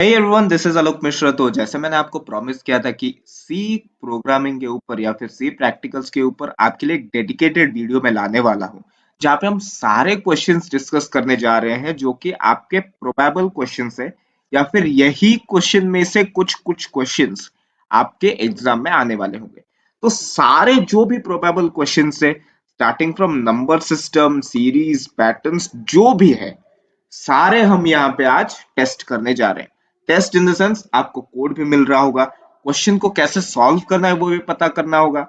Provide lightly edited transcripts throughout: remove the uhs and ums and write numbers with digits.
Hey everyone, this is आलोक मिश्रा। तो जैसे मैंने आपको प्रॉमिस किया था कि सी प्रोग्रामिंग के ऊपर या फिर सी प्रैक्टिकल्स के ऊपर आपके लिए एक डेडिकेटेड वीडियो मैं लाने वाला हूं, जहां पे हम सारे क्वेश्चंस डिस्कस करने जा रहे हैं जो कि आपके प्रोबेबल क्वेश्चंस है, या फिर यही क्वेश्चन में से कुछ कुछ क्वेश्चंस आपके एग्जाम में आने वाले होंगे। तो सारे जो भी प्रोबेबल क्वेश्चंस है, starting from number system, series, patterns, जो भी है, सारे हम यहाँ पे आज टेस्ट करने जा रहे हैं। टेस्ट इन द सेंस आपको कोड भी मिल रहा होगा, क्वेश्चन को कैसे सॉल्व करना है वो भी पता करना होगा,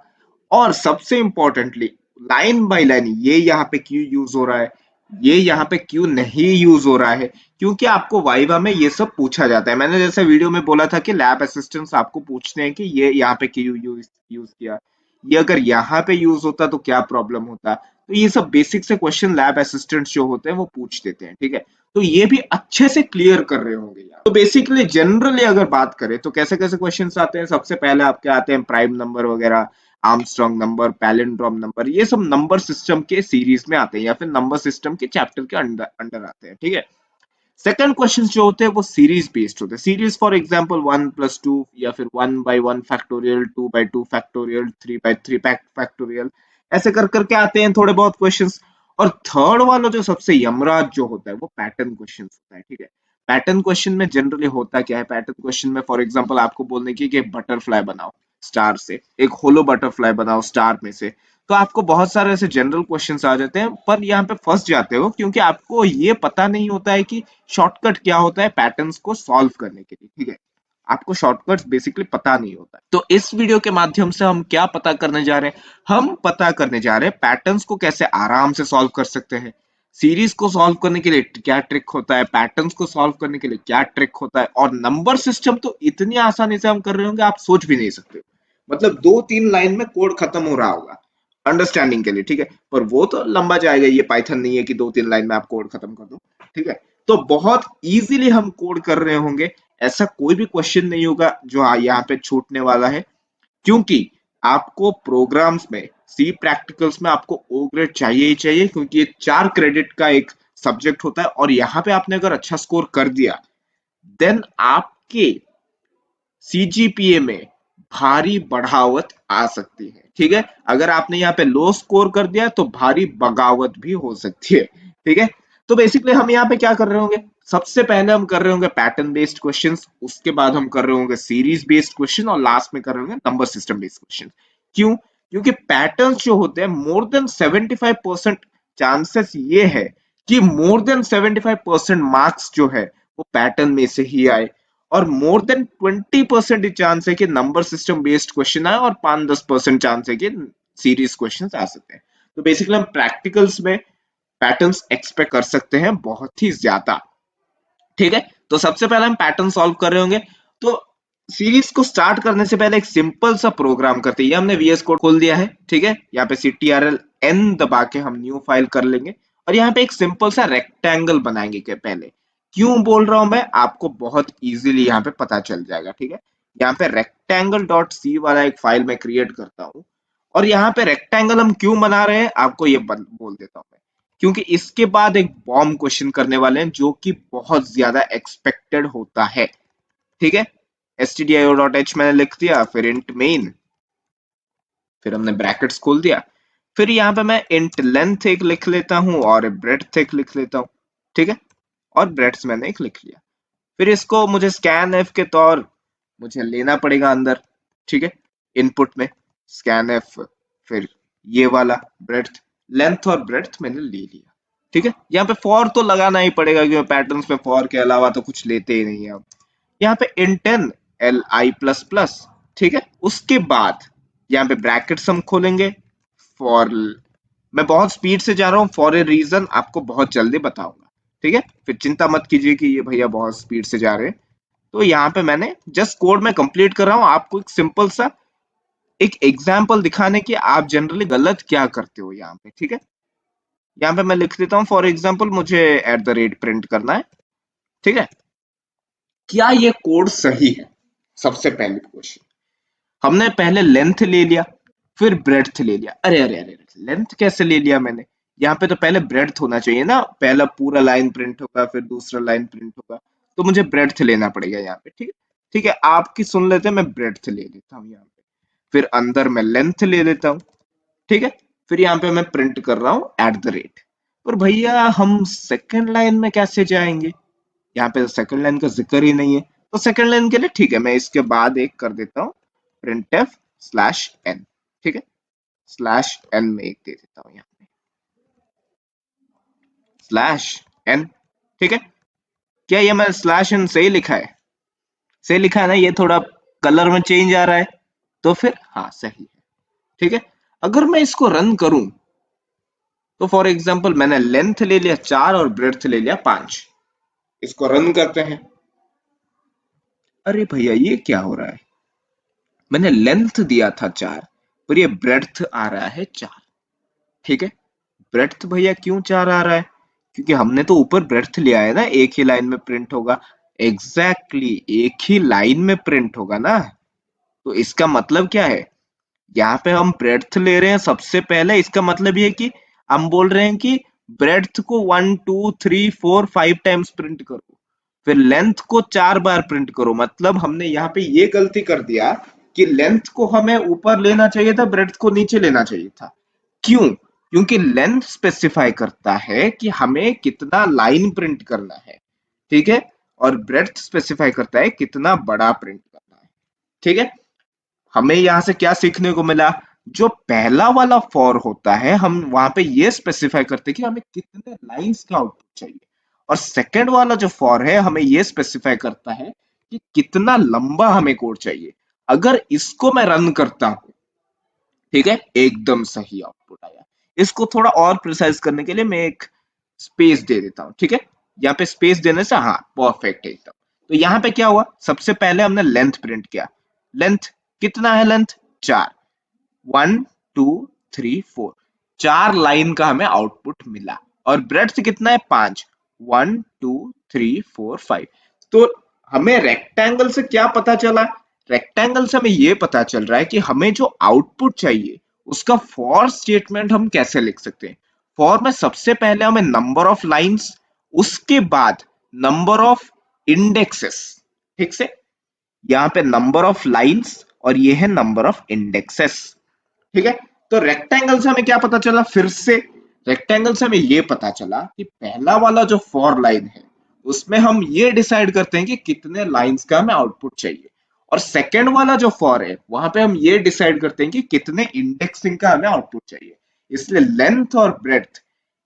और सबसे इंपॉर्टेंटली लाइन बाय लाइन ये यहाँ पे क्यों यूज हो रहा है, ये यहाँ पे क्यों नहीं यूज हो रहा है, क्योंकि आपको वाइवा में ये सब पूछा जाता है। मैंने जैसे वीडियो में बोला था कि लैब असिस्टेंट्स आपको पूछते हैं कि ये यहाँ पे क्यों यूज किया, ये अगर यहाँ पे यूज होता तो क्या प्रॉब्लम होता। तो ये सब बेसिक से क्वेश्चन लैब असिस्टेंट्स जो होते हैं वो पूछ देते हैं, ठीक है। तो ये भी अच्छे से क्लियर कर रहे होंगे यार। तो बेसिकली जनरली अगर बात करें तो कैसे कैसे क्वेश्चंस आते हैं, सबसे पहले आपके आते हैं प्राइम नंबर वगैरह, आर्मस्ट्रांग नंबर, पैलिंड्रोम नंबर, ये सब नंबर सिस्टम के सीरीज में आते हैं या फिर नंबर सिस्टम के चैप्टर के अंडर अंडर आते हैं, ठीक है। सेकंड क्वेश्चन जो होते हैं वो सीरीज बेस्ड होते हैं। सीरीज फॉर एग्जांपल 1+2 या फिर 1/1 फैक्टोरियल, 2/2 फैक्टोरियल, 3/3 फैक्टोरियल, ऐसे कर करके आते हैं थोड़े बहुत क्वेश्चंस। और थर्ड वाला जो सबसे यमराज जो होता है वो पैटर्न क्वेश्चन होता है, ठीक है। पैटर्न क्वेश्चन में जनरली होता क्या है, पैटर्न क्वेश्चन में फॉर एग्जांपल आपको बोलने की कि एक बटरफ्लाई बनाओ स्टार से, एक होलो बटरफ्लाई बनाओ स्टार में से। तो आपको बहुत सारे ऐसे जनरल क्वेश्चंस आ जाते हैं, पर यहाँ पे फंस जाते हो क्योंकि आपको ये पता नहीं होता है कि शॉर्टकट क्या होता है पैटर्न्स को सॉल्व करने के लिए, ठीक है। आपको शॉर्टकट्स बेसिकली पता नहीं होता है। तो इस वीडियो के माध्यम से हम क्या पता करने जा रहे हैं, हम पता करने जा रहे हैं पैटर्न्स को कैसे आराम से सॉल्व कर सकते हैं, सीरीज को सॉल्व करने के लिए क्या ट्रिक होता है, पैटर्न्स को सॉल्व करने के लिए क्या ट्रिक होता है, और नंबर सिस्टम तो इतनी आसानी से हम कर रहे होंगे आप सोच भी नहीं सकते। मतलब 2-3 लाइन में कोड खत्म हो रहा होगा अंडरस्टैंडिंग के लिए, ठीक है। पर वो तो लंबा जाएगा, ये पाइथन नहीं है कि 2-3 लाइन में आप कोड खत्म कर दो, ठीक है। तो बहुत इजीली हम कोड कर रहे होंगे, ऐसा कोई भी क्वेश्चन नहीं होगा जो यहाँ पे छूटने वाला है, क्योंकि आपको प्रोग्राम्स में, सी प्रैक्टिकल्स में आपको ओ ग्रेड चाहिए ही चाहिए, क्योंकि ये 4 क्रेडिट का एक सब्जेक्ट होता है। और यहाँ पे आपने अगर अच्छा स्कोर कर दिया देन आपके सीजीपीए में भारी बढ़ावत आ सकती है, ठीक है। अगर आपने यहाँ पे लो स्कोर कर दिया तो भारी बगावत भी हो सकती है, ठीक है। तो बेसिकली हम यहाँ पे क्या कर रहे होंगे, सबसे पहले हम कर रहे होंगे पैटर्न बेस्ड क्वेश्चंस, उसके बाद हम कर रहे होंगे सीरीज बेस्ड क्वेश्चन, और लास्ट में कर रहे होंगे नंबर सिस्टम बेस्ड क्वेश्चन। क्यों? क्योंकि पैटर्न्स जो होते हैं मोर देन 75% चांसेस ये है कि मोर देन 75% मार्क्स जो है वो पैटर्न में से ही आए, और मोर देन 20% चांस है कि नंबर सिस्टम बेस्ड क्वेश्चन आए, और 5-10% चांस है कि सीरीज क्वेश्चन आ सकते हैं। तो बेसिकली हम प्रैक्टिकल्स में पैटर्न्स एक्सपेक्ट कर सकते हैं बहुत ही ज्यादा, ठीक है। तो सबसे पहले हम पैटर्न सॉल्व कर रहे होंगे। तो सीरीज को स्टार्ट करने से पहले एक सिंपल सा प्रोग्राम करते हैं। ये हमने वीएस कोड खोल दिया है, ठीक है। यहाँ पे ctrl n दबा के हम न्यू फाइल कर लेंगे, और यहाँ पे एक सिंपल सा रेक्टेंगल बनाएंगे के पहले। क्यों बोल रहा हूं मैं, आपको बहुत इजीली यहाँ पे पता चल जाएगा, ठीक है। यहाँ पे रेक्टेंगल डॉट सी वाला एक फाइल मैं क्रिएट करता हूँ, और यहाँ पे रेक्टेंगल हम क्यों बना रहे हैं आपको ये बोल देता हूँ मैं। क्योंकि इसके बाद एक बॉम्ब क्वेश्चन करने वाले हैं जो कि बहुत ज्यादा एक्सपेक्टेड होता है, ठीक है। stdio.h मैंने लिख दिया, फिर इंट मेन, फिर हमने ब्रैकेट्स खोल दिया, फिर यहाँ पे मैं इंट लेंथ एक लिख लेता हूँ और ब्रेड्थ एक लिख लेता हूँ, ठीक है। और ब्रेड्थ मैंने एक लिख लिया, फिर इसको मुझे स्कैन एफ के तौर मुझे लेना पड़ेगा अंदर, ठीक है, इनपुट में स्कैन एफ, फिर ये वाला ब्रेड्थ, लेंथ और ब्रेड्थ मैंने ले लिया, ठीक है। यहाँ पे फॉर तो लगाना ही पड़ेगा क्योंकि पैटर्न्स में फॉर के अलावा तो कुछ लेते ही नहीं है अब। यहाँ पे इंटेन li++, ठीक है। उसके बाद यहाँ पे ब्रैकेट्स हम खोलेंगे फॉर, मैं बहुत स्पीड से जा रहा हूँ फॉर ए रीजन, आपको बहुत जल्दी बताऊंगा, ठीक है। फिर चिंता मत कीजिए कि ये भैया बहुत स्पीड से जा रहे हैं। तो यहाँ पे मैंने जस्ट कोड में कंप्लीट कर रहा हूँ, आपको एक सिंपल सा एक एग्जाम्पल दिखाने की आप जनरली गलत क्या करते हो यहाँ पे, ठीक है। यहाँ पे मैं लिख देता हूँ फॉर एग्जाम्पल मुझे @ प्रिंट करना है, ठीक है। क्या ये कोड सही है, सबसे पहले क्वेश्चन। हमने पहले लेंथ ले लिया, फिर ब्रेड्थ ले लिया, अरे अरे अरे, लेंथ कैसे ले लिया मैंने, यहाँ पे तो पहले ब्रेड्थ होना चाहिए ना, पहला पूरा लाइन प्रिंट होगा फिर दूसरा लाइन प्रिंट होगा। तो मुझे ब्रेड्थ लेना पड़ेगा यहाँ पे। ठीक है, ठीक है, आपकी सुन लेते हैं, मैं ब्रेड्थ ले लेता हूँ यहाँ पे, फिर अंदर मैं लेंथ ले लेता हूँ। ठीक है, फिर यहाँ पे मैं प्रिंट कर रहा हूँ एट द रेट। पर भैया हम सेकंड लाइन में कैसे जाएंगे? यहाँ पे सेकंड लाइन का जिक्र ही नहीं है। तो सेकंड लाइन के लिए ठीक है, मैं इसके बाद एक कर देता हूँ printf स्लैश एन। ठीक है, स्लैश एन में एक दे देता हूँ यहाँ पे, स्लैश एन। ठीक है, क्या ये मैं स्लैश एन सही लिखा है? सही लिखा है ना? ये थोड़ा कलर में चेंज आ रहा है तो फिर हाँ सही है। ठीक है, अगर मैं इसको रन करूं तो फॉर एग्जांपल मैंने लेंथ ले लिया 4 और ब्रेड्थ ले लिया 5। इसको रन करते हैं। अरे भैया ये क्या हो रहा है? मैंने लेंथ दिया था 4 पर ये ब्रेड्थ आ रहा है 4। ठीक है, ब्रेड्थ भैया क्यों 4 आ रहा है? क्योंकि हमने तो ऊपर ब्रेड्थ लिया है ना, एक ही लाइन में प्रिंट होगा। एग्जैक्टली एक ही लाइन में प्रिंट होगा ना। तो इसका मतलब क्या है? यहाँ पे हम ब्रेड्थ ले रहे हैं सबसे पहले, इसका मतलब ये है कि हम बोल रहे हैं कि ब्रेड्थ को 1 2 3 4 5 टाइम्स प्रिंट करो, फिर लेंथ को 4 बार प्रिंट करो। मतलब हमने यहाँ पे ये गलती कर दिया कि लेंथ को हमें ऊपर लेना चाहिए था, ब्रेड्थ को नीचे लेना चाहिए था। क्यों? क्योंकि लेंथ स्पेसिफाई करता है कि हमें कितना लाइन प्रिंट करना है। ठीक है, और ब्रेड्थ स्पेसिफाई करता है कितना बड़ा प्रिंट करना है। ठीक है, हमें यहाँ से क्या सीखने को मिला? जो पहला वाला फॉर होता है हम वहां पे ये स्पेसिफाई करते हैं कि हमें कितने लाइंस का आउटपुट चाहिए, और सेकंड वाला जो फॉर है हमें ये स्पेसिफाई करता है कि कितना लंबा हमें कोड चाहिए। अगर इसको मैं रन करता हूं, ठीक है, एकदम सही आउटपुट आया। इसको थोड़ा और प्रिसाइज करने के लिए मैं एक स्पेस दे देता हूँ। ठीक है, यहाँ पे स्पेस देने से हाँ परफेक्ट है एकदम। तो यहाँ पे क्या हुआ? सबसे पहले हमने लेंथ प्रिंट किया। लेंथ कितना है? लेंथ 4। 1 2 3 4, 4 लाइन का हमें आउटपुट मिला। और ब्रेड्थ कितना है? 5। 1 2 3 4 5। तो हमें रेक्टेंगल से क्या पता चला? रेक्टेंगल से हमें ये पता चल रहा है कि हमें जो आउटपुट चाहिए उसका फॉर स्टेटमेंट हम कैसे लिख सकते हैं। फॉर में सबसे पहले हमें नंबर ऑफ लाइंस, उसके बाद नंबर ऑफ इंडेक्सेस। ठीक से, यहाँ पे नंबर ऑफ लाइंस और ये है नंबर ऑफ इंडेक्सेस। ठीक है, तो रेक्टेंगल से हमें क्या पता चला? फिर से रेक्टेंगल से हमें ये पता चला कि पहला वाला जो फॉर लाइन है उसमें हम ये डिसाइड करते हैं कि कितने लाइंस का हमें आउटपुट चाहिए, और सेकंड वाला जो फॉर है वहां पे हम ये डिसाइड करते हैं कि कितने इंडेक्सिंग का हमें आउटपुट चाहिए। इसलिए लेंथ और ब्रेड्थ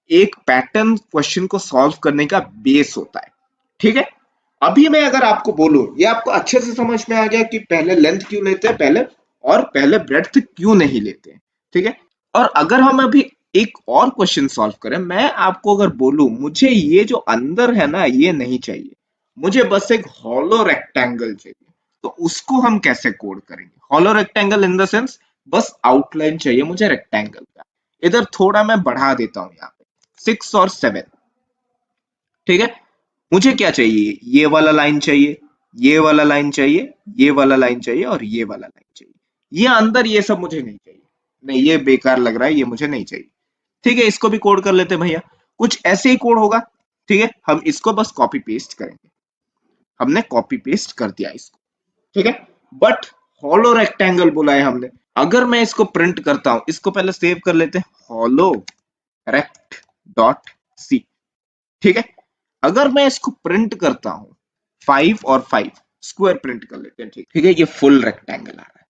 एक पैटर्न क्वेश्चन को सॉल्व करने का बेस होता है। ठीक है, अभी मैं अगर आपको बोलूं, ये आपको अच्छे से समझ में आ गया कि पहले लेंथ क्यों लेते हैं पहले, और पहले ब्रेड्थ क्यों नहीं लेते हैं। ठीक है, और अगर हम अभी एक और क्वेश्चन सॉल्व करें, मैं आपको अगर बोलूं मुझे ये जो अंदर है ना ये नहीं चाहिए, मुझे बस एक हॉलो रेक्टेंगल चाहिए, तो उसको हम कैसे कोड करेंगे? Hollow rectangle in the sense बस आउटलाइन चाहिए मुझे रेक्टेंगल का। इधर थोड़ा मैं बढ़ा देता हूं, यहाँ पे 6 और 7। ठीक है, मुझे क्या चाहिए? ये वाला लाइन चाहिए, ये वाला लाइन चाहिए, ये वाला लाइन चाहिए और ये वाला लाइन चाहिए। ये अंदर ये सब मुझे नहीं चाहिए। नहीं, ये बेकार लग रहा है, ये मुझे नहीं चाहिए। ठीक है, इसको भी कोड कर लेते हैं भैया। कुछ ऐसे ही कोड होगा। ठीक है, हम इसको बस कॉपी पेस्ट करेंगे। हमने कॉपी पेस्ट कर दिया इसको। ठीक है, बट हॉलो रेक्टेंगल बोला है हमने। अगर मैं इसको प्रिंट करता हूं, इसको पहले सेव कर लेते हैं, हॉलो रेक्ट डॉट सी। ठीक है, अगर मैं इसको प्रिंट करता हूं 5 और 5 स्क्वायर प्रिंट कर लेते हैं। ठीक है, ये फुल रेक्टेंगल आ रहा है।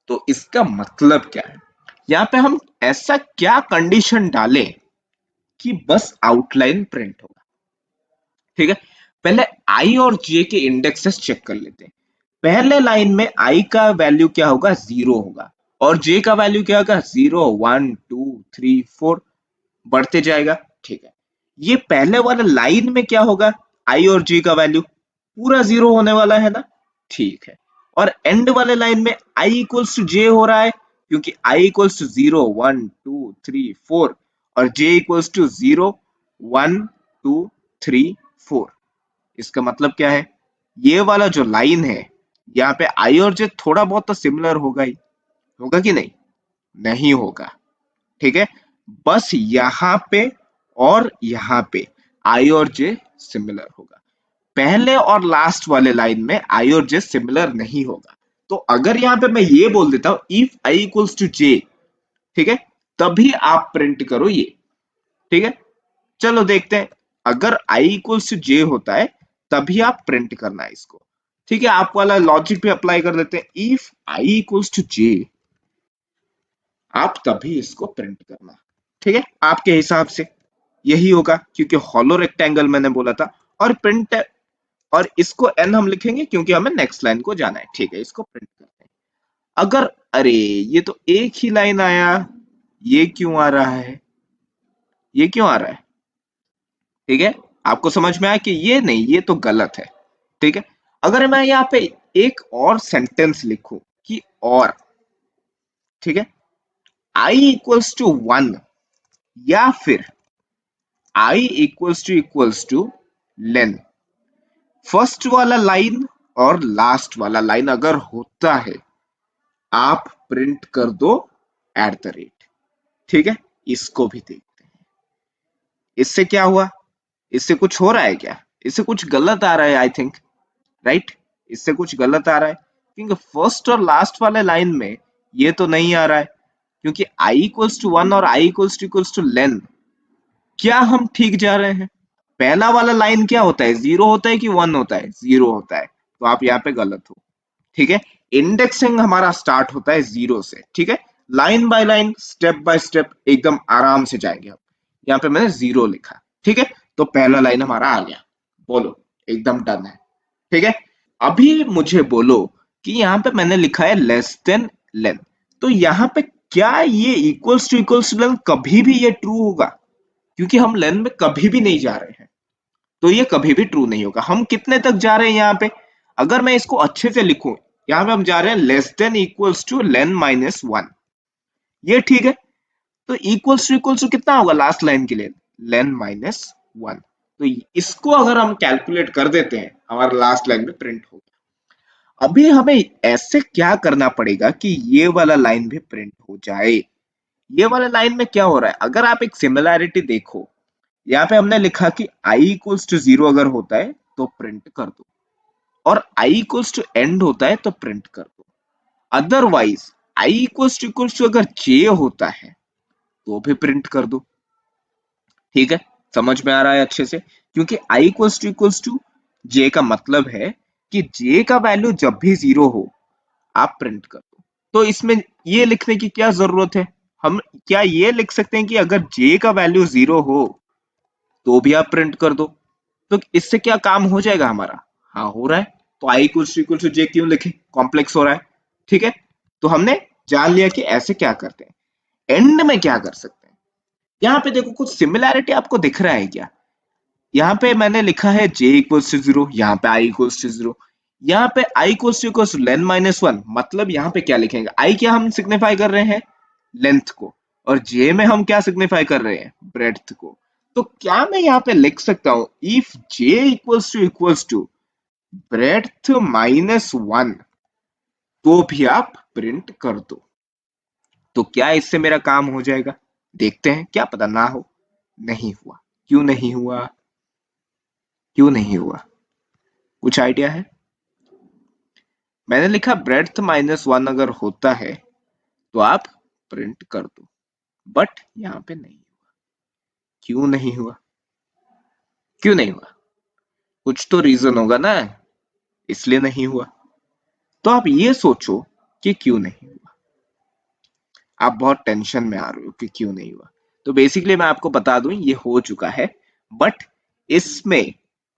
तो इसका मतलब क्या है? यहाँ पे हम ऐसा क्या कंडीशन डालें कि बस आउटलाइन प्रिंट होगा। ठीक है, पहले आई और जे के इंडेक्सेस चेक कर लेते हैं। पहले लाइन में आई का वैल्यू क्या होगा? 0 होगा, और जे का वैल्यू क्या होगा? 0 1 2 3 4 बढ़ते जाएगा। ठीक है, ये पहले वाले लाइन में क्या होगा? आई और जे का वैल्यू पूरा 0 होने वाला है ना। ठीक है, और एंड वाले लाइन में आई इक्वल्स टू जे हो रहा है, क्योंकि आई इक्वल्स टू 0 1 2 3 4 और जे इक्वल्स टू 0 1 2 3 4। इसका मतलब क्या है? ये वाला जो लाइन है यहाँ पे आई और जे थोड़ा बहुत तो सिमिलर होगा ही, होगा कि नहीं? नहीं होगा। ठीक है, बस यहाँ पे और यहाँ पे आई और जे सिमिलर होगा। पहले और लास्ट वाले लाइन में आई और जे सिमिलर नहीं होगा। तो अगर यहाँ पे मैं ये बोल देता हूं इफ आई इक्वल्स टू जे, ठीक है, तभी आप प्रिंट करो ये, ठीक है। चलो देखते हैं, अगर आई इक्वल्स टू जे होता है तभी आप प्रिंट करना है इसको, ठीक है। आप वाला लॉजिक भी अप्लाई कर देते हैं, इफ आई इक्वल्स टू जे आप तभी इसको प्रिंट करना, ठीक है। आपके हिसाब से यही होगा क्योंकि हॉलो रेक्टेंगल मैंने बोला था, और प्रिंट, और इसको एन हम लिखेंगे क्योंकि हमें नेक्स्ट लाइन को जाना है, ठीक है। इसको प्रिंट करते हैं। अगर, अरे ये तो एक ही लाइन आया, ये क्यों आ रहा है, ये क्यों आ रहा है, ठीक है। आपको समझ में आया कि ये नहीं, ये तो गलत है, ठीक है। अगर मैं यहाँ पे एक और सेंटेंस लिखूं कि और, ठीक है, आई इक्वल्स टू 1 या फिर आई इक्वल्स टू लेन, फर्स्ट वाला लाइन और लास्ट वाला लाइन अगर होता है आप प्रिंट कर दो एट द रेट, ठीक है। इसको भी देखते हैं, इससे क्या हुआ, इससे कुछ हो रहा है क्या, इससे कुछ गलत आ रहा है आई थिंक, राइट। इससे कुछ गलत आ रहा है क्योंकि फर्स्ट और लास्ट वाले लाइन में ये तो नहीं आ रहा है, क्योंकि आई इक्वल्स टू 1 और आई इक्वल्स टू लेन, क्या हम ठीक जा रहे हैं। पहला वाला लाइन क्या होता है, 0 होता है कि 1 होता है, 0 होता है, तो आप यहाँ पे गलत हो, ठीक है। इंडेक्सिंग हमारा स्टार्ट होता है 0 से, ठीक है। Line by line, step by step एकदम आराम से जाएंगे हम। यहाँ पे मैंने 0 लिखा, ठीक है, तो पहला लाइन हमारा आ गया, बोलो एकदम डन है, ठीक है। अभी मुझे बोलो कि यहाँ पे मैंने लिखा है लेस देन लेन, तो यहाँ पे क्या ये इक्वल्स टू लेन कभी भी ये ट्रू होगा, क्योंकि हम लेन में कभी भी नहीं जा रहे हैं, तो ये कभी भी ट्रू नहीं होगा। हम कितने तक जा रहे हैं यहाँ पे, अगर मैं इसको अच्छे से लिखूं, यहाँ पे हम जा रहे हैं less than equals two lane minus 1, ये ठीक है। तो इक्वल्स टू कितना होगा लास्ट लाइन के लिए, लेन माइनस 1, तो इसको अगर हम कैलकुलेट कर देते हैं हमारा लास्ट लाइन में प्रिंट होगा। अभी हमें ऐसे क्या करना पड़ेगा कि ये वाला लाइन भी प्रिंट हो जाए। ये वाला लाइन में क्या हो रहा है, अगर आप एक सिमिलैरिटी देखो, यहाँ पे हमने लिखा कि i इक्वल्स टू 0 अगर होता है तो प्रिंट कर दो, और i इक्वल्स टू एंड होता है तो प्रिंट कर दो। अदरवाइज i इक्वल्स टू अगर j होता है तो भी प्रिंट कर दो, ठीक है। समझ में आ रहा है अच्छे से, क्योंकि i इक्वल्स टू j का मतलब है कि j का वैल्यू जब भी 0 हो आप प्रिंट कर दो। तो इसमें ये लिखने की क्या जरूरत है, हम क्या ये लिख सकते हैं कि अगर j का वैल्यू 0 हो तो भी आप प्रिंट कर दो, तो इससे क्या काम हो जाएगा हमारा, हाँ हो रहा है। तो आई इक्वल टू जे क्यों लिखे, कॉम्प्लेक्स हो रहा है, ठीक है। तो हमने जान लिया कि ऐसे क्या करते हैं। एंड में क्या कर सकते हैं, यहाँ पे देखो कुछ सिमिलैरिटी आपको दिख रहा है क्या, यहाँ पे मैंने लिखा है j इक्वल्स टू 0, यहाँ पे i इक्वल्स टू 0, यहाँ पे i equals two lane minus 1, मतलब यहाँ पे क्या लिखेंगे, i क्या हम सिग्निफाई कर रहे हैं, लेंथ को, और j में हम क्या सिग्निफाई कर रहे हैं, ब्रेड्थ को। तो क्या मैं यहाँ पे लिख सकता हूँ if j equals to breadth minus 1, तो भी आप प्रिंट कर दो, तो क्या इससे मेरा काम हो जाएगा, देखते हैं, क्या पता ना हो। नहीं हुआ, क्यों नहीं हुआ, क्यों नहीं हुआ, कुछ आइडिया है। मैंने लिखा ब्रेड्थ माइनस 1 अगर होता है तो आप प्रिंट कर दो, बट यहाँ पे नहीं हुआ, क्यों नहीं हुआ, क्यों नहीं हुआ, कुछ तो रीजन होगा ना, इसलिए नहीं हुआ। तो आप ये सोचो कि क्यों नहीं हुआ, आप बहुत टेंशन में आ रहे हो कि क्यों नहीं हुआ। तो बेसिकली मैं आपको बता दूं ये हो चुका है, बट इसमें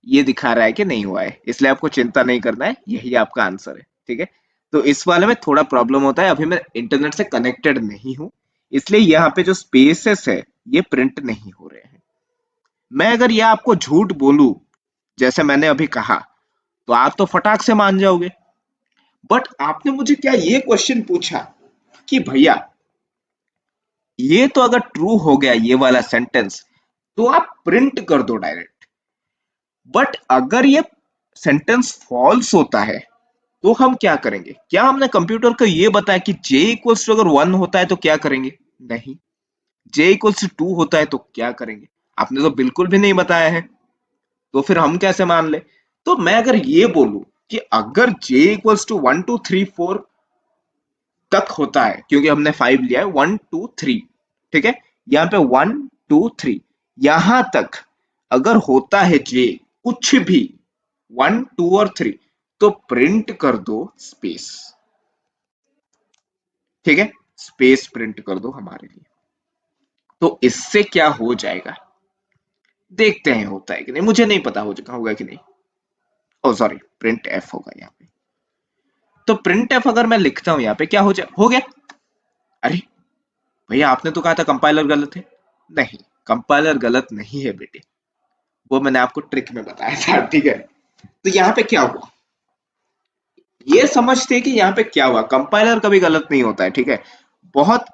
ये दिखा रहा है कि नहीं हुआ है, इसलिए आपको चिंता नहीं करना है, यही आपका आंसर है, ठीक है। तो इस वाले में थोड़ा प्रॉब्लम होता है, अभी मैं इंटरनेट से कनेक्टेड नहीं हूं, इसलिए यहाँ पे जो स्पेसेस है ये प्रिंट नहीं हो रहे हैं। मैं अगर ये आपको झूठ बोलूं जैसे मैंने अभी कहा, तो आप तो फटाक से मान जाओगे, बट आपने मुझे क्या ये क्वेश्चन पूछा कि भैया ये तो अगर ट्रू हो गया ये वाला सेंटेंस तो आप प्रिंट कर दो डायरेक्ट, बट अगर ये सेंटेंस फॉल्स होता है तो हम क्या करेंगे, क्या हमने कंप्यूटर को ये बताया कि j इक्वल्स टू अगर 1 होता है तो क्या करेंगे, नहीं। j इक्वल्स टू 2 होता है तो क्या करेंगे, आपने तो बिल्कुल भी नहीं बताया है, तो फिर हम कैसे मान ले। तो मैं अगर ये बोलूं कि अगर j इक्वल्स टू 1 2 3 4 तक होता है, क्योंकि हमने 5 लिया है, 1 2 3, ठीक है, यहाँ पे 1 2 3 यहां तक अगर होता है j कुछ भी 1 2 और 3, तो प्रिंट कर दो स्पेस, ठीक है, स्पेस प्रिंट कर दो हमारे लिए। तो इससे क्या हो जाएगा, देखते हैं होता है कि नहीं, मुझे नहीं पता होगा कि नहीं। ओ सॉरी, प्रिंट एफ होगा यहाँ पे। तो प्रिंट एफ अगर मैं लिखता हूं यहाँ पे, क्या हो गया। अरे भैया, आपने तो कहा था कंपाइलर गलत है। नहीं, कंपाइलर गलत नहीं है बेटे, वो मैंने आपको ट्रिक में बताया था, ठीक है। तो यहाँ पे क्या हुआ, ये समझते हैं कि यहाँ पे क्या हुआ, कंपाइलर कभी गलत नहीं होता है, ठीक है। बहुत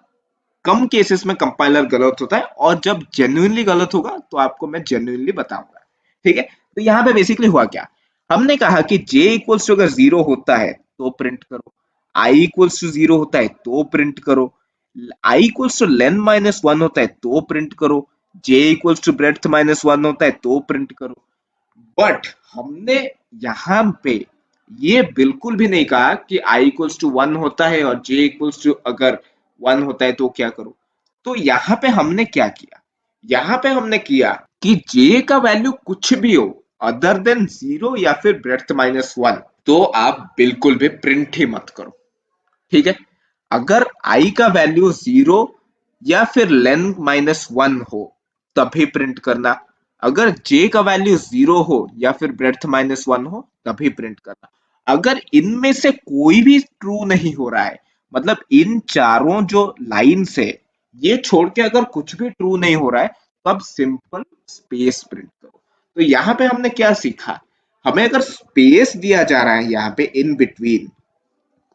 कम केसेस में कंपाइलर गलत होता है, और जब जेन्युइनली गलत होगा तो आपको मैं जेन्युइनली बताऊंगा, ठीक है। तो यहाँ पे बेसिकली हुआ क्या, हमने कहा कि j इक्वल्स टू अगर 0 होता है तो प्रिंट करो, i इक्वल्स टू 0 होता है तो प्रिंट करो, i equals to length minus 1 होता है तो प्रिंट करो, j equals to breadth minus 1 होता है तो प्रिंट करो। बट हमने यहाँ पे ये बिल्कुल भी नहीं कहा कि i इक्वल्स टू 1 होता है और j इक्वल्स टू अगर 1 होता है तो क्या करो। तो यहाँ पे हमने क्या किया, यहाँ पे हमने किया कि j का वैल्यू कुछ भी हो अदर देन 0 या फिर ब्रेड्थ माइनस 1, तो आप बिल्कुल भी प्रिंट ही मत करो, ठीक है। अगर i का वैल्यू 0 या फिर लेंथ माइनस 1 हो तभी प्रिंट करना, अगर j का वैल्यू 0 हो या फिर ब्रेड्थ माइनस 1 हो तभी प्रिंट करना। अगर इनमें से कोई भी ट्रू नहीं हो रहा है, मतलब इन चारों जो लाइन्स है ये छोड़ के अगर कुछ भी ट्रू नहीं हो रहा है, तब सिंपल स्पेस प्रिंट करो। तो यहाँ पे हमने क्या सीखा, हमें अगर स्पेस दिया जा रहा है यहाँ पे इन बिटवीन,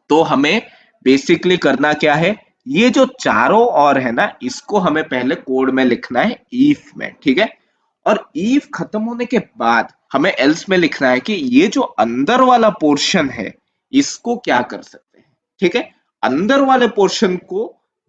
तो हमें बेसिकली करना क्या है, ये जो चारों और है ना, इसको हमें पहले कोड में लिखना है इफ में, ठीक है। और इफ खत्म होने के बाद हमें एल्स में लिखना है कि ये जो अंदर वाला पोर्शन है इसको क्या कर सकते हैं, ठीक है। अंदर वाले पोर्शन को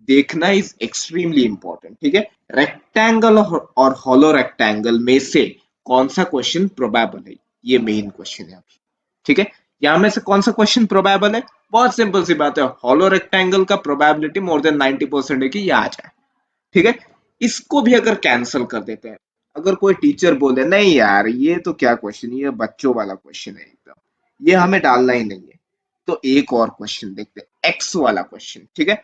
देखना इज एक्सट्रीमली इंपॉर्टेंट, ठीक है। रेक्टेंगल और हॉलो रेक्टेंगल में से कौन सा क्वेश्चन प्रोबेबल है, ये मेन क्वेश्चन है अभी, ठीक है। यहां में से कौन सा क्वेश्चन प्रोबेबल है, बहुत सिंपल सी बात है, हॉलो रेक्टेंगल का प्रोबेबिलिटी मोर देन 90% है कि ये आ जाए, ठीक है। इसको भी अगर कैंसिल कर देते हैं, अगर कोई टीचर बोले नहीं यार ये तो क्या क्वेश्चन, ये बच्चों वाला क्वेश्चन है एकदम, ये हमें डालना ही नहीं है, तो एक और क्वेश्चन देखते हैं, एक्स वाला क्वेश्चन, ठीक है।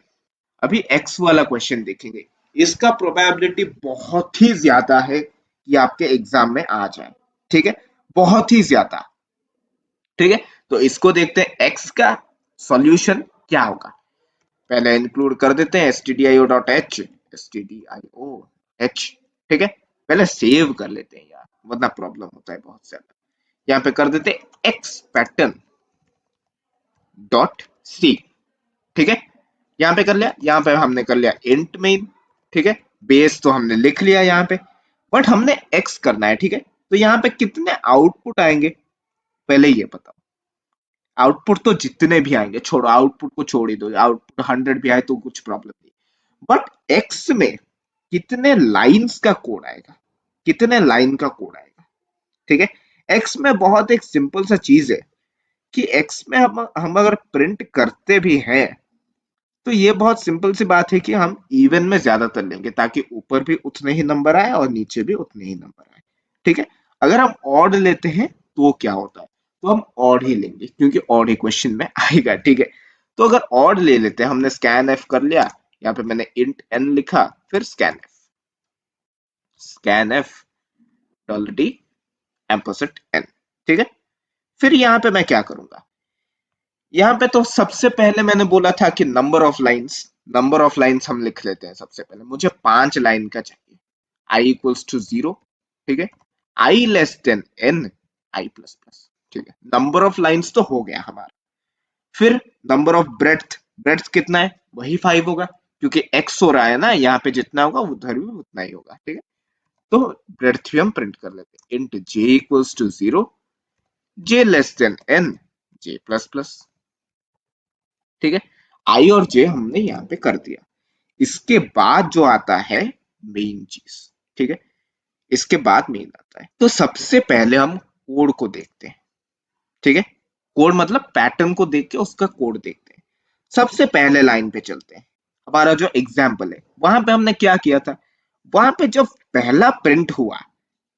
अभी एक्स वाला क्वेश्चन देखेंगे, इसका प्रोबेबिलिटी बहुत ही ज्यादा है कि आपके एग्जाम में आ जाए, ठीक है, बहुत ही ज्यादा, ठीक है। तो इसको देखते हैं, एक्स का सॉल्यूशन क्या होगा। पहले इंक्लूड कर देते हैं stdio.h, stdio h, ठीक है। पहले सेव कर लेते हैं यार, वरना प्रॉब्लम होता है बहुत ज्यादा। यहाँ पे कर देते हैं x पैटर्न डॉट सी, ठीक है। यहाँ पे कर लिया, यहाँ पे हमने कर लिया इंट मेन, ठीक है। बेस तो हमने लिख लिया यहाँ पे, बट हमने x करना है, ठीक है। तो यहाँ पे कितने आउटपुट आएंगे पहले ये बताओ। आउटपुट तो जितने भी आएंगे, छोड़ो आउटपुट को छोड़ ही दो, आउटपुट 100 भी आए तो कुछ प्रॉब्लम नहीं, बट एक्स में कितने लाइंस का कोड आएगा, कितने लाइन का कोड आएगा, ठीक है। एक्स में बहुत एक सिंपल सा चीज है कि एक्स में हम अगर प्रिंट करते भी हैं तो ये बहुत सिंपल सी बात है कि हम इवन में ज्यादातर लेंगे ताकि ऊपर भी उतने ही नंबर आए और नीचे भी उतने ही नंबर आए, ठीक है। अगर हम ऑड लेते हैं तो क्या होता है, तो हम ऑड ही लेंगे क्योंकि ऑड ही क्वेश्चन में आएगा, ठीक है। तो अगर ऑड ले लेते हैं, हमने स्कैन एफ कर लिया, यहाँ पे मैंने इंट एन लिखा, फिर scan f dollar d ampersand n, ठीक है। फिर यहाँ पे मैं क्या करूंगा, यहाँ पे तो सबसे पहले मैंने बोला था कि नंबर ऑफ लाइंस हम लिख लेते हैं। सबसे पहले मुझे 5 लाइन का चाहिए, आई इक्वल्स टू 0, ठीक है, आई लेस देन एन, आई प्लस प्लस, ठीक है। नंबर ऑफ लाइंस तो हो गया हमारा। फिर नंबर ऑफ ब्रेड्थ कितना है, वही 5 होगा क्योंकि एक्स हो रहा है ना, यहाँ पे जितना होगा उधर भी उतना ही होगा, ठीक है। तो ब्रेड्थ भी हम प्रिंट कर लेते हैं, int J equals to 0, j less than n, j plus plus, ठीक है। आई और जे हमने यहाँ पे कर दिया। इसके बाद जो आता है मेन चीज, ठीक है, इसके बाद मेन आता है। तो सबसे पहले हम कोड को देखते हैं, ठीक है, कोड मतलब पैटर्न को देख के उसका कोड देखते हैं। सबसे पहले लाइन पे चलते हैं। हमारा जो एग्जाम्पल है वहां पे हमने क्या किया था, वहां पे जब पहला प्रिंट हुआ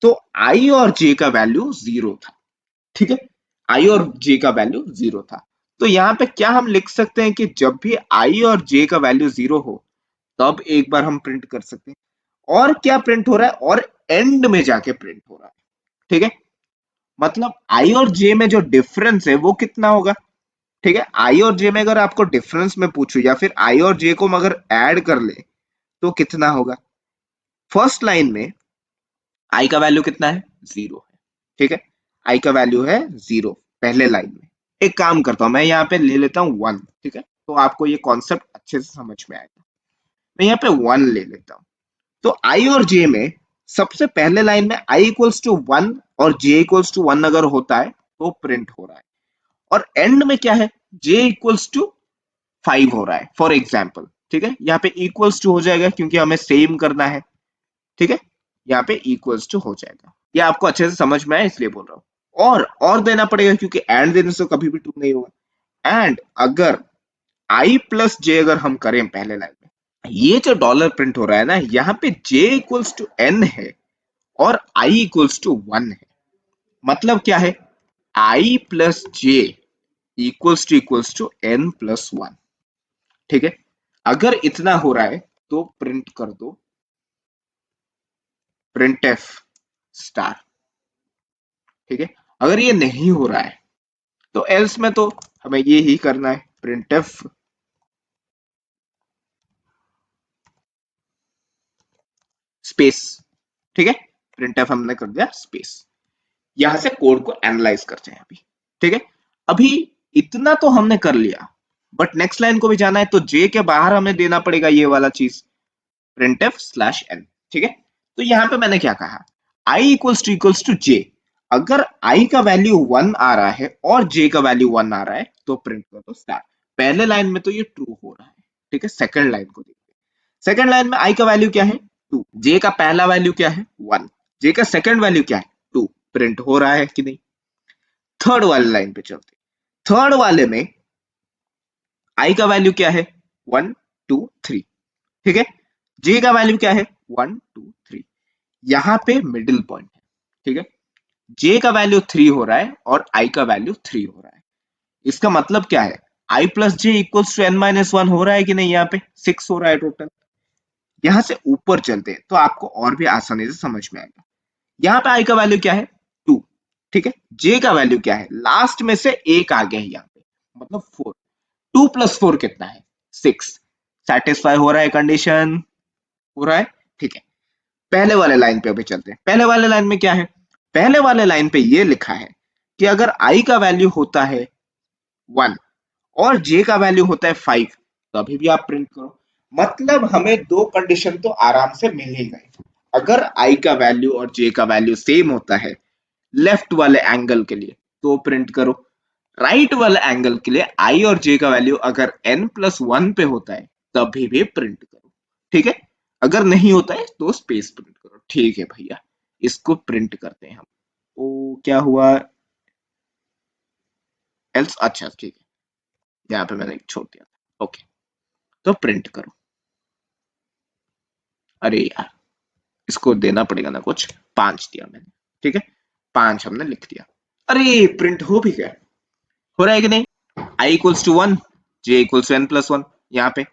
तो आई और जे का वैल्यू जीरो था। ठीक है, आई और जे का वैल्यू जीरो था। तो यहाँ पे क्या हम लिख सकते हैं कि जब भी आई और जे का वैल्यू जीरो हो तब एक बार हम प्रिंट कर सकते हैं। और क्या प्रिंट हो रहा है, और एंड में जाके प्रिंट हो रहा है। ठीक है, मतलब आई और जे में जो डिफरेंस है वो कितना होगा। ठीक है, आई और जे में अगर आपको डिफरेंस में पूछू या फिर आई और जे को हम अगर ऐड कर ले तो कितना होगा। फर्स्ट लाइन में आई का वैल्यू कितना है, जीरो है। ठीक है, आई का वैल्यू है जीरो पहले लाइन में। एक काम करता हूं, मैं यहाँ पे ले लेता हूँ वन। ठीक है, तो आपको ये कॉन्सेप्ट अच्छे से समझ में आएगा। मैं यहाँ पे वन ले लेता हूँ। तो आई और जे में सबसे पहले लाइन में आई इक्वल्स टू वन और जे इक्वल्स टू वन अगर होता है तो प्रिंट हो रहा है। और एंड में क्या है, जे इक्वल्स टू फाइव हो रहा है फॉर एग्जाम्पल। ठीक है, यहाँ पे इक्वल्स टू हो जाएगा क्योंकि हमें सेम करना है। ठीक है, यहाँ पे इक्वल्स टू हो जाएगा। ये आपको अच्छे से समझ में आया इसलिए बोल रहा हूँ। और देना पड़ेगा क्योंकि एंड देने से कभी भी ट्रू नहीं होगा। एंड अगर आई प्लस जे अगर हम करें पहले लाइन में, ये जो डॉलर प्रिंट हो रहा है ना, यहाँ पे जे इक्वल्स टू एन है और आई इक्वल्स टू वन है। मतलब क्या है, I plus J equals to N plus one. ठीक है, अगर इतना हो रहा है तो प्रिंट कर दो प्रिंट एफ स्टार। ठीक है, अगर ये नहीं हो रहा है तो एल्स में तो हमें ये ही करना है, प्रिंट एफ स्पेस। ठीक है, प्रिंट एफ हमने कर दिया स्पेस। यहां से कोड को एनालाइज करते हैं अभी। ठीक है, अभी इतना तो हमने कर लिया, बट नेक्स्ट लाइन को भी जाना है तो जे के बाहर हमें देना पड़ेगा ये वाला चीज, printf स्लैश एन। ठीक है, तो यहां पे मैंने क्या कहा, आई इक्वल्स टू जे। अगर आई का वैल्यू वन आ रहा है और जे का वैल्यू वन आ रहा है तो प्रिंट कर दो स्टार। पहले लाइन में तो ये ट्रू हो रहा है। ठीक है, सेकंड लाइन को देखते हैं। सेकंड लाइन में आई का वैल्यू क्या है, टू। जे का पहला वैल्यू क्या है, वन। जे का सेकंड वैल्यू क्या है, टू। प्रिंट हो रहा है कि नहीं। थर्ड वाले लाइन पे चलते हैं। थर्ड वाले में आई का वैल्यू क्या है, वन टू थ्री। ठीक है, जे का वैल्यू क्या है, वन टू थ्री। यहाँ पे मिडिल पॉइंट है। ठीक है, जे का वैल्यू थ्री हो रहा है और आई का वैल्यू थ्री हो रहा है। इसका मतलब क्या है, I plus J equals to N minus one हो रहा है कि नहीं। यहाँ पे सिक्स हो रहा है टोटल। यहाँ से ऊपर चलते हैं तो आपको और भी आसानी से समझ में आएगा। यहाँ पे आई का वैल्यू क्या है, टू। ठीक है, जे का वैल्यू क्या है, लास्ट में से एक आ गया है यहाँ पे, मतलब फोर। टू प्लस फोर कितना है, सिक्स। सेटिस्फाई हो रहा है कंडीशन, हो रहा है। ठीक है, पहले वाले लाइन पे अभी चलते हैं। पहले वाले लाइन में क्या है, पहले वाले लाइन पे ये लिखा है कि अगर आई का वैल्यू होता है वन और जे का वैल्यू होता है फाइव तो अभी भी आप प्रिंट करो। मतलब हमें दो कंडीशन तो आराम से मिल ही गए। अगर आई का वैल्यू और जे का वैल्यू सेम होता है लेफ्ट वाले एंगल के लिए तो प्रिंट करो। राइट वाले एंगल के लिए आई और जे का वैल्यू अगर एन प्लस वन पे होता है तभी भी प्रिंट करो। ठीक है, अगर नहीं होता है तो स्पेस प्रिंट करो। ठीक है भैया, इसको प्रिंट करते हैं हम। ओ क्या हुआ, एल्स, अच्छा ठीक है, यहाँ पे मैंने छोड़ दिया था। ओके, तो प्रिंट करो। अरे यार, इसको देना पड़ेगा ना कुछ, पांच दिया मैंने। ठीक है, पांच हमने लिख दिया। अरे प्रिंट हो भी गया, हो रहा है कि नहीं। I equals to one, J equals to N plus one यहाँ पे।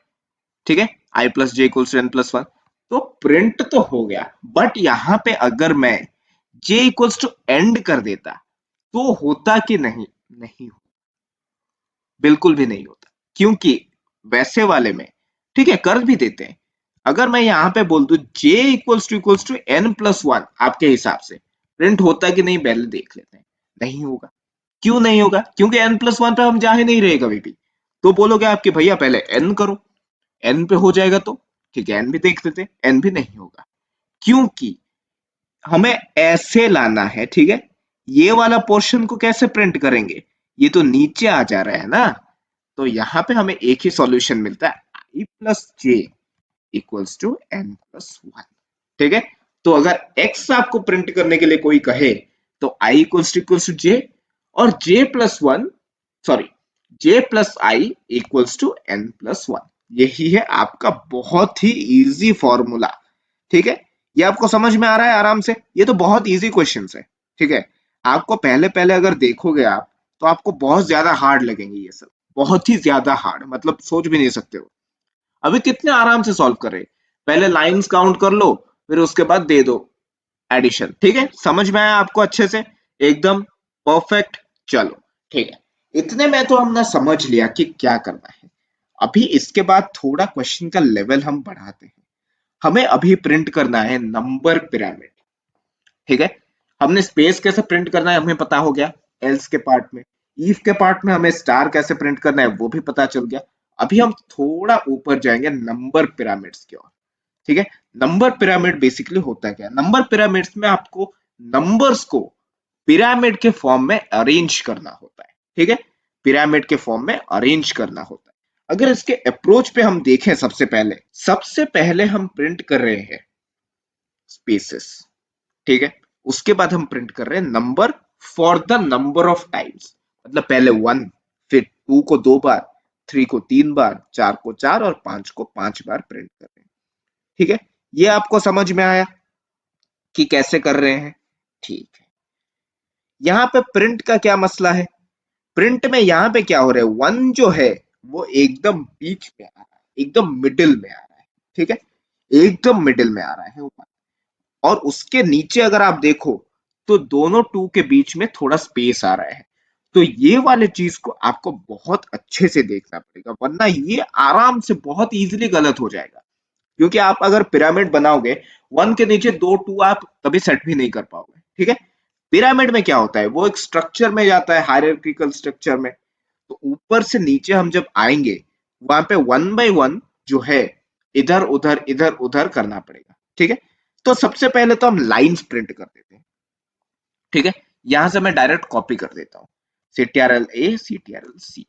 ठीक है, I plus J equals to N plus one, तो प्रिंट तो हो गया। बट यहाँ पे अगर मैं जे इक्वल्स टू एंड कर देता तो होता कि नहीं, नहीं हो, बिल्कुल भी नहीं होता। क्योंकि वैसे वाले में, ठीक है, कर भी देते हैं। अगर मैं यहाँ पे बोल दूं J equals to N plus one, आपके हिसाब से प्रिंट होता कि नहीं पहले देख लेते हैं। नहीं होगा। क्यों नहीं होगा, क्योंकि एन प्लस वन पे हम जा ही नहीं रहे कभी भी। तो बोलोगे आपके भैया पहले एन करो, एन पे हो जाएगा तो ठीक है, एन भी देख लेते हैं। एन भी नहीं होगा क्योंकि हमें ऐसे लाना है। ठीक है, ये वाला पोर्शन को कैसे प्रिंट करेंगे, ये तो नीचे आ जा रहा है ना। तो यहाँ पे हमें एक ही सॉल्यूशन मिलता है, I plus J equals to N plus one. ठीक है, तो अगर x आपको प्रिंट करने के लिए कोई कहे तो i इक्वल्स टू जे, और J plus I equals to N plus one. यही है आपका बहुत ही इजी फॉर्मूला। ठीक है, ये आपको समझ में आ रहा है आराम से? ये तो बहुत इजी क्वेश्चन है। ठीक है, आपको पहले पहले अगर देखोगे आप तो आपको बहुत ज्यादा हार्ड लगेंगे ये सब, बहुत ही ज्यादा हार्ड, मतलब सोच भी नहीं सकते हो। अभी कितने आराम से सॉल्व कर रहे हैं। पहले लाइंस काउंट कर लो, फिर उसके बाद दे दो एडिशन। ठीक है, समझ में आया आपको अच्छे से? एकदम परफेक्ट। चलो ठीक है, इतने में तो हमने समझ लिया कि क्या करना है। अभी इसके बाद थोड़ा क्वेश्चन का लेवल हम बढ़ाते हैं। हमें अभी प्रिंट करना है नंबर पिरामिड। ठीक है, हमने स्पेस कैसे प्रिंट करना है हमें पता हो गया एल्स के पार्ट में। इफ के पार्ट में हमें स्टार कैसे प्रिंट करना है वो भी पता चल गया। अभी हम थोड़ा ऊपर जाएंगे नंबर पिरामिड्स की ओर। ठीक है, नंबर पिरामिड बेसिकली होता है क्या? नंबर पिरामिड्स में आपको नंबर्स को पिरामिड के फॉर्म में अरेंज करना होता है। ठीक है, पिरामिड के फॉर्म में अरेंज करना होता है। अगर इसके अप्रोच पे हम देखें, सबसे पहले हम प्रिंट कर रहे हैं स्पेसेस। ठीक है, उसके बाद हम प्रिंट कर रहे हैं number for the number of times. मतलब पहले वन, फिर टू को दो बार, थ्री को तीन बार, चार को चार और पांच को पांच बार प्रिंट कर रहे हैं। ठीक है, ये आपको समझ में आया कि कैसे कर रहे हैं? ठीक है, यहाँ पे प्रिंट का क्या मसला है? प्रिंट में यहाँ पे क्या हो रहा है, वन जो है वो एकदम बीच में आ रहा है, एकदम मिडिल में आ रहा है। ठीक है, एकदम मिडिल में आ रहा है ऊपर। और उसके नीचे अगर आप देखो तो दोनों टू के बीच में थोड़ा स्पेस आ रहा है। तो ये वाले चीज को आपको बहुत अच्छे से देखना पड़ेगा, वरना ये आराम से बहुत इजीली गलत हो जाएगा। क्योंकि आप अगर पिरामिड बनाओगे, वन के नीचे दो टू आप कभी सेट भी नहीं कर पाओगे। ठीक है, पिरामिड में क्या होता है, वो एक स्ट्रक्चर में जाता है, हायरार्किकल स्ट्रक्चर में। तो ऊपर से नीचे हम जब आएंगे, वहां पे वन बाय वन जो है इधर उधर करना पड़ेगा। ठीक है, तो सबसे पहले तो हम लाइंस प्रिंट कर देते हैं। ठीक है, यहां से मैं डायरेक्ट कॉपी कर देता हूँ, CTRL A CTRL C।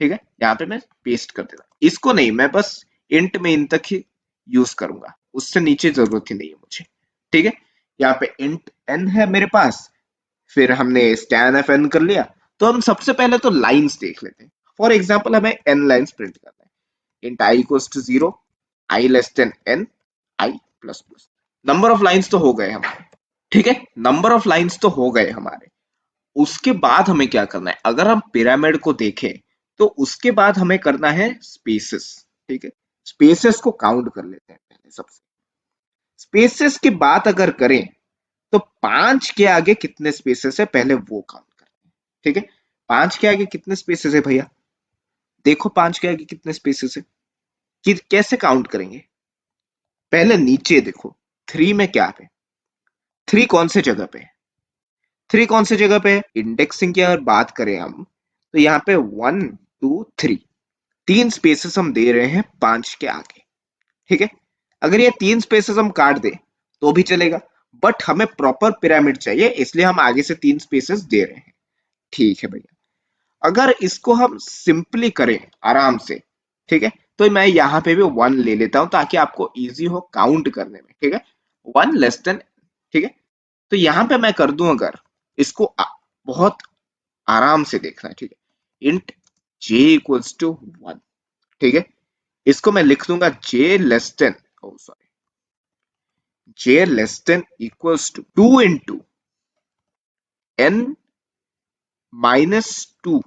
ठीक है, यहाँ पे मैं पेस्ट कर देता हूँ। इसको नहीं, मैं बस इंट में इन तक ही यूज करूंगा, उससे नीचे जरूरत ही नहीं है मुझे। ठीक है, यहाँ पे इंट n है मेरे पास, फिर हमने स्टैन एफ एन कर लिया। तो हम सबसे पहले तो लाइंस देख लेते हैं। फॉर एग्जाम्पल हमें n लाइंस प्रिंट करना है। Int i equals to 0, i less than n, i plus plus. Number of lines तो हो गए हमारे। ठीक है, नंबर ऑफ लाइंस तो हो गए हमारे। उसके बाद हमें क्या करना है, अगर हम पिरामिड को देखें तो उसके बाद हमें करना है स्पेसेस। ठीक है, स्पेसेस को काउंट कर लेते हैं पहले सबसे। स्पेसेस की बात अगर करें तो पांच के आगे कितने स्पेसेस है पहले वो काउंट करते हैं। ठीक है, पांच के आगे कितने स्पेसेस है भैया? देखो पांच के आगे कितने स्पेसेस है, कि कैसे काउंट करेंगे? पहले नीचे देखो, थ्री में क्या है? थ्री कौन से जगह पे है? थ्री कौन से जगह पे है? इंडेक्सिंग की अगर बात करें हम, तो यहाँ पे वन टू थ्री, तीन स्पेसेस हम दे रहे हैं पांच के आगे। ठीक है, अगर ये तीन स्पेसेस हम काट दे तो भी चलेगा, बट हमें प्रॉपर पिरामिड चाहिए, इसलिए हम आगे से तीन स्पेसेस दे रहे हैं। ठीक है भैया, अगर इसको हम सिंपली करें आराम से, ठीक है, तो मैं यहाँ पे भी वन ले लेता हूं ताकि आपको इजी हो काउंट करने में। ठीक है, वन लेस देन। ठीक है, तो यहाँ पे मैं कर दूं अगर इसको बहुत आराम से देखना है। ठीक है, int J equals to one. ठीक है, इसको मैं लिख दूंगा J less than, sorry, J less than equals to two into N minus two.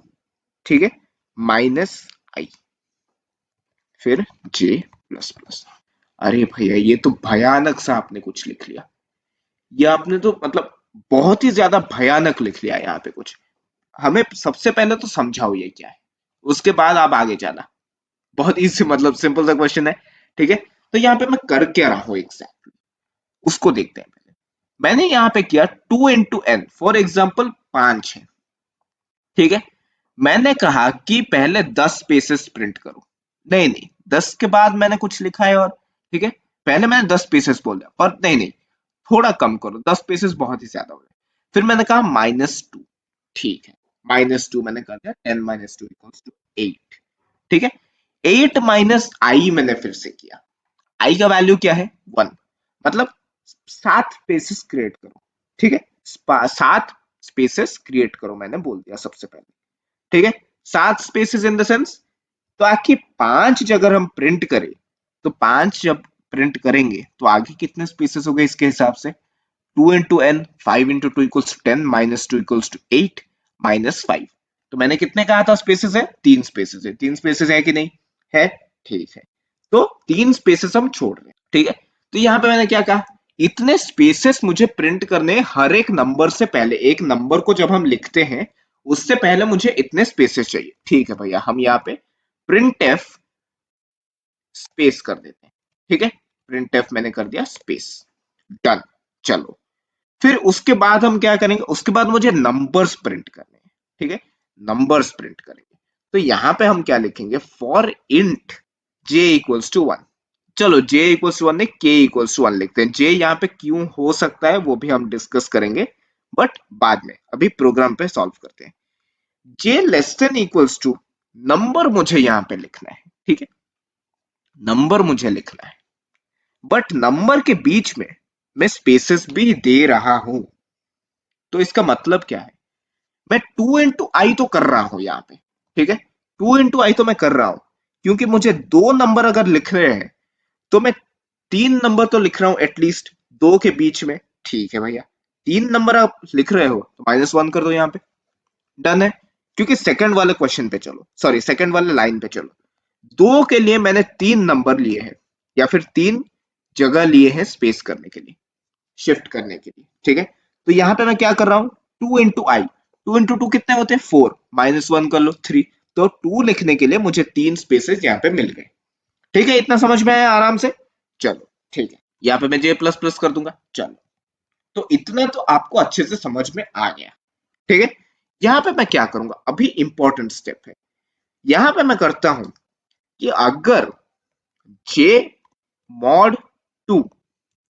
ठीक है, माइनस आई, फिर जे प्लस प्लस। अरे भैया ये तो भयानक सा आपने कुछ लिख लिया। ये आपने तो मतलब बहुत ही ज्यादा भयानक लिख लिया यहाँ पे कुछ। हमें सबसे पहले तो समझाओ ये क्या है, उसके बाद आप आगे जाना। बहुत इजी, मतलब सिंपल सा क्वेश्चन है। ठीक है, तो यहाँ पे मैं कर क्या रहा हूँ एग्जैक्टली, उसको देखते हैं पहले। मैंने यहाँ पे किया two into n, for example पांच है। ठीक है, मैंने कहा कि पहले 10 स्पेसेस प्रिंट करो। नहीं नहीं, 10 के बाद मैंने कुछ लिखा है और। ठीक है, पहले मैंने 10 स्पेसेस बोल दिया, पर नहीं नहीं, थोड़ा कम करो, 10 स्पेसेस बहुत ही ज्यादा हो गए। फिर मैंने कहा माइनस टू। ठीक है, माइनस टू मैंने कर दिया, 10 माइनस टू इक्वल्स टू 8। ठीक है, 8 माइनस आई मैंने फिर से किया। आई का वैल्यू क्या है? वन। मतलब सात स्पेसेस क्रिएट करो। ठीक है, सात स्पेसेस क्रिएट करो, मैंने बोल दिया सबसे पहले, ठीक है। 7 स्पेसेस इन द सेंस, तो आखिर 5 अगर हम प्रिंट करें, तो 5 जब प्रिंट करेंगे तो आगे कितने स्पेसेस हो गए इसके हिसाब से, 2 into n, 5 into 2 equals to 10, minus 2 equals to 8, minus 5। तो मैंने कितने कहा था स्पेसेस है, 3 स्पेसेस है, 3 स्पेसेस है कि नहीं है, ठीक है। तो 3 स्पेसेस हम छोड़ रहे हैं, ठीक है। तो यहाँ पे मैंने क्या कहा, इतने स्पेसेस मुझे प्रिंट करने, हर एक नंबर से पहले, एक नंबर को जब हम लिखते हैं उससे पहले मुझे इतने स्पेसेस चाहिए, ठीक है भैया। हम यहाँ पे प्रिंट एफ स्पेस कर देते हैं, ठीक है। प्रिंट एफ मैंने कर दिया स्पेस, डन। चलो, फिर उसके बाद हम क्या करेंगे, उसके बाद मुझे नंबर्स प्रिंट करने हैं, ठीक है। नंबर्स प्रिंट करेंगे, तो यहां पे हम क्या लिखेंगे, for int j equals to 1। चलो j इक्वल्स टू 1 नहीं, k इक्वल्स टू 1 लिखते हैं। j यहाँ पे क्यों हो सकता है वो भी हम डिस्कस करेंगे, बट बाद में, अभी प्रोग्राम पे सॉल्व करते हैं। j less than equals to, number मुझे यहाँ पे लिखना है, ठीक है। नंबर मुझे लिखना है, बट नंबर के बीच में मैं स्पेसेस भी दे रहा हूं। तो इसका मतलब क्या है, मैं 2 इंटू आई तो कर रहा हूं यहाँ पे, ठीक है। 2 इंटू आई तो मैं कर रहा हूं, क्योंकि मुझे 2 नंबर अगर लिख रहे हैं तो मैं 3 नंबर तो लिख रहा हूं एटलीस्ट 2 के बीच में, ठीक है भैया। 3 नंबर आप लिख रहे हो तो -1 कर दो यहाँ पे, डन है। क्योंकि सेकंड वाले क्वेश्चन पे चलो, सॉरी सेकंड वाले लाइन पे चलो, 2 के लिए मैंने 3 नंबर लिए हैं, या फिर 3 जगह लिए हैं स्पेस करने के लिए, शिफ्ट करने के लिए, ठीक है। तो यहाँ पे मैं क्या कर रहा हूँ, 2 इंटू आई, 2 इंटू 2 कितने होते हैं, 4, -1 कर लो 3। तो 2 लिखने के लिए मुझे 3 स्पेसेस यहाँ पे मिल गए, ठीक है। इतना समझ में आया आराम से, चलो ठीक है। यहाँ पे मैं जे प्लस प्लस कर दूंगा, चलो। तो इतना तो आपको अच्छे से समझ में आ गया, ठीक है। यहाँ पे मैं क्या करूंगा, अभी इंपॉर्टेंट स्टेप है। यहाँ पे मैं करता हूं कि अगर j mod 2,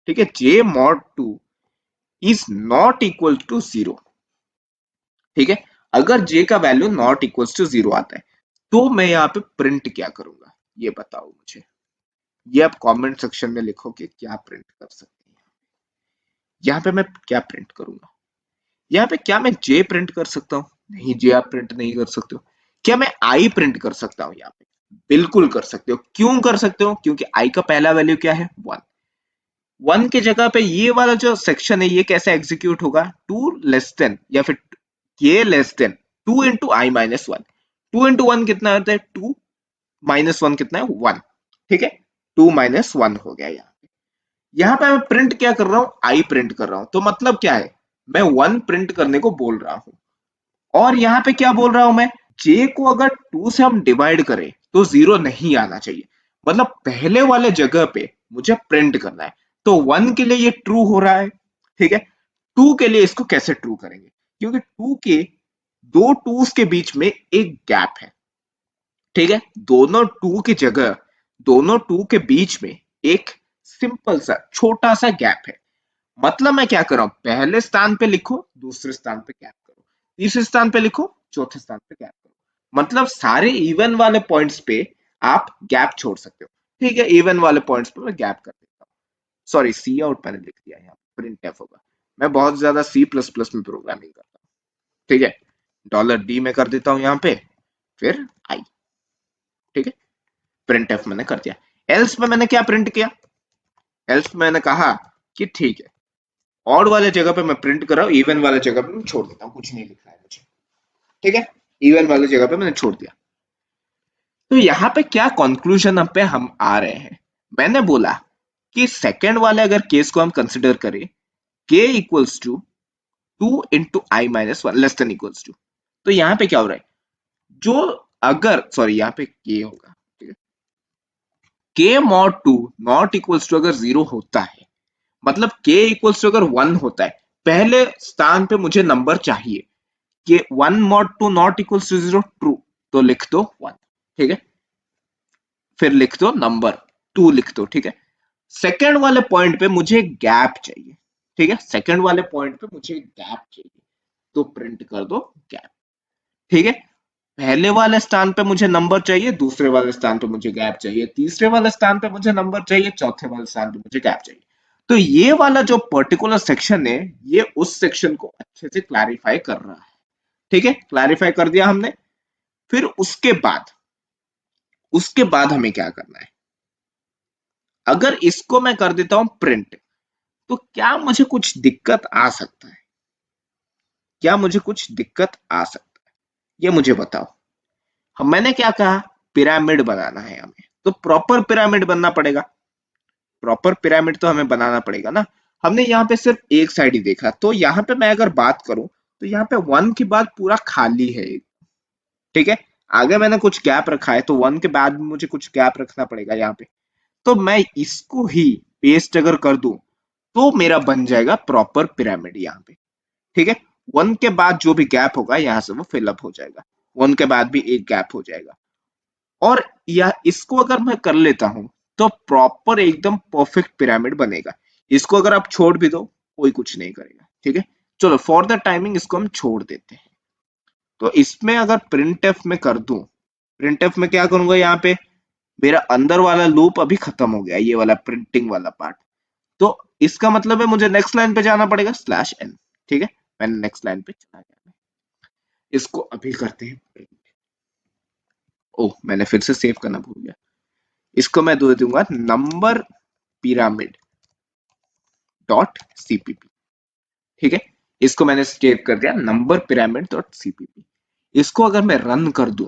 ठीक है, j mod 2 is not equal to 0, ठीक है। अगर j का वैल्यू नॉट इक्वल टू 0 आता है, तो मैं यहाँ पे प्रिंट क्या करूंगा, ये बताओ मुझे। ये आप कमेंट सेक्शन में लिखो कि क्या प्रिंट कर सकते हैं। यहाँ पे मैं क्या प्रिंट करूंगा, यहाँ पे क्या मैं j प्रिंट कर सकता हूँ, नहीं j आप प्रिंट नहीं कर सकते हो। क्या मैं i प्रिंट कर सकता हूँ यहाँ पे, बिल्कुल कर सकते हो। क्यों कर सकते हो, क्योंकि i का पहला वैल्यू क्या है, 1। 1 के जगह पे ये वाला जो सेक्शन है ये कैसे एग्जीक्यूट होगा, 2 लेस देन, या फिर k less than 2 into i minus 1। 2 into 1 कितना होता है, 2, -1 कितना है, 1, ठीक है। 2 -1 हो गया यहाँ पे मैं प्रिंट क्या कर रहा हूँ, आई प्रिंट कर रहा हूँ। तो मतलब क्या है, मैं 1 प्रिंट करने को बोल रहा हूँ। और यहाँ पे क्या बोल रहा हूँ मैं, j को अगर 2 से हम डिवाइड करें तो 0 नहीं आना चाहिए। मतलब पहले वाले जगह पे मुझे प्रिंट करना है, तो 1 के लिए ये ट्रू हो रहा है, ठीक है। 2 के लिए इसको कैसे ट्रू करेंगे, क्योंकि 2 के दो 2s के बीच में एक गैप है, ठीक है। दोनों 2 की जगह, दोनों 2 के बीच में एक सिंपल सा छोटा सा गैप है। मतलब मैं क्या कर रहा हूं, पहले स्थान पे लिखो, दूसरे स्थान पे गैप करो, तीसरे स्थान पे लिखो, चौथे स्थान पे गैप करो। मतलब सारे इवन वाले पॉइंट्स पे आप गैप छोड़ सकते हो, ठीक है। इवन वाले पॉइंट्स पे मैं गैप कर देता हूँ, सॉरी सी आउट मैंने लिख दिया, यहाँ प्रिंट एफ होगा। मैं बहुत ज्यादा सी प्लस प्लस में प्रोग्रामिंग करता हूँ, ठीक है। $d में कर देता हूँ यहाँ पे, फिर आई, ठीक है। प्रिंट एफ मैंने कर दिया। एल्स में मैंने क्या प्रिंट किया, एल्स में मैंने कहा कि ठीक है, ऑड वाले जगह पे मैं प्रिंट कर रहा हूँ, इवन वाले जगह पे मैं छोड़ देता हूँ, कुछ नहीं लिखना है मुझे, ठीक है। इवन वाले जगह पे मैंने छोड़ दिया। तो यहाँ पे क्या कंक्लूजन पे हम आ रहे हैं, मैंने बोला कि सेकंड वाले अगर केस को हम कंसिडर करें, k equals to 2 into i minus 1 less than equals to, तो यहाँ पे क्या हो रहा है, जो अगर, सॉरी यहाँ पे k होगा, ठीक है। k mod 2 not equals to अगर 0 होता है, मतलब k इक्वल्स टू अगर 1 होता है, पहले स्थान पे मुझे नंबर चाहिए कि 1 mod 2 not equals to 0 true, तो लिख दो 1, ठीक है। फिर लिख दो नंबर 2 लिख दो, ठीक है। सेकंड वाले पॉइंट पे मुझे गैप चाहिए, ठीक है। सेकंड वाले पॉइंट पे मुझे गैप चाहिए, तो प्रिंट कर दो गैप, ठीक है। पहले वाले स्थान पे मुझे नंबर चाहिए, दूसरे वाले स्थान पे मुझे गैप चाहिए, तीसरे वाले स्थान पे मुझे नंबर चाहिए, चौथे वाले स्थान पे मुझे गैप चाहिए। तो ये वाला जो पर्टिकुलर सेक्शन है, ये उस सेक्शन को अच्छे से क्लैरिफाई कर रहा है। ठीक है, क्लैरिफाई कर दिया हमने। फिर उसके बाद हमें क्या करना है? अगर इसको मैं कर देता हूं प्रिंट, तो क्या मुझे कुछ दिक्कत आ सकता है? क्या मुझे कुछ दिक्कत आ सकता है? ये मुझे बताओ। मैंने क्या कहा? पिरामिड बनाना है हमें, तो प्रॉपर पिरामिड बनना पड़ेगा। प्रॉपर पिरामिड तो हमें बनाना पड़ेगा ना। हमने यहाँ पे सिर्फ एक साइड ही देखा, तो यहाँ पे मैं अगर बात करूं, तो यहाँ पे 1 के बाद पूरा खाली है। ठीक है, आगे मैंने कुछ गैप रखा है, तो 1 के बाद भी मुझे कुछ गैप रखना पड़ेगा यहाँ पे। तो मैं इसको ही पेस्ट अगर कर दूं, तो मेरा बन जाएगा प्रॉपर पिरामिड यहाँ पे। ठीक है, 1 के बाद जो भी गैप होगा यहाँ से वो फिलअप हो जाएगा। 1 के बाद भी एक गैप हो जाएगा। और या इसको अगर मैं कर लेता हूं, तो प्रॉपर एकदम परफेक्ट पिरामिड बनेगा। इसको अगर आप छोड़ भी दो, कोई कुछ नहीं करेगा। ठीक है, चलो फॉर द टाइमिंग इसको हम छोड़ देते हैं। तो इसमें अगर प्रिंट एफ में कर दूं, प्रिंट एफ में क्या करूंगा? यहाँ पे मेरा अंदर वाला लूप अभी खत्म हो गया, ये वाला प्रिंटिंग वाला पार्ट। तो इसका मतलब है मुझे नेक्स्ट लाइन पे जाना पड़ेगा, स्लैश एन। ठीक है, मैंने नेक्स्ट लाइन पे चला गया। इसको अभी करते हैं प्रिंट। ओह, मैंने फिर से सेव करना भूल गया। इसको मैं दे दूंगा नंबर पिरामिड डॉट सीपीपी। ठीक है, इसको मैंने सेव कर दिया, नंबर पिरामिड डॉट सीपीपी। इसको अगर मैं रन कर दूं,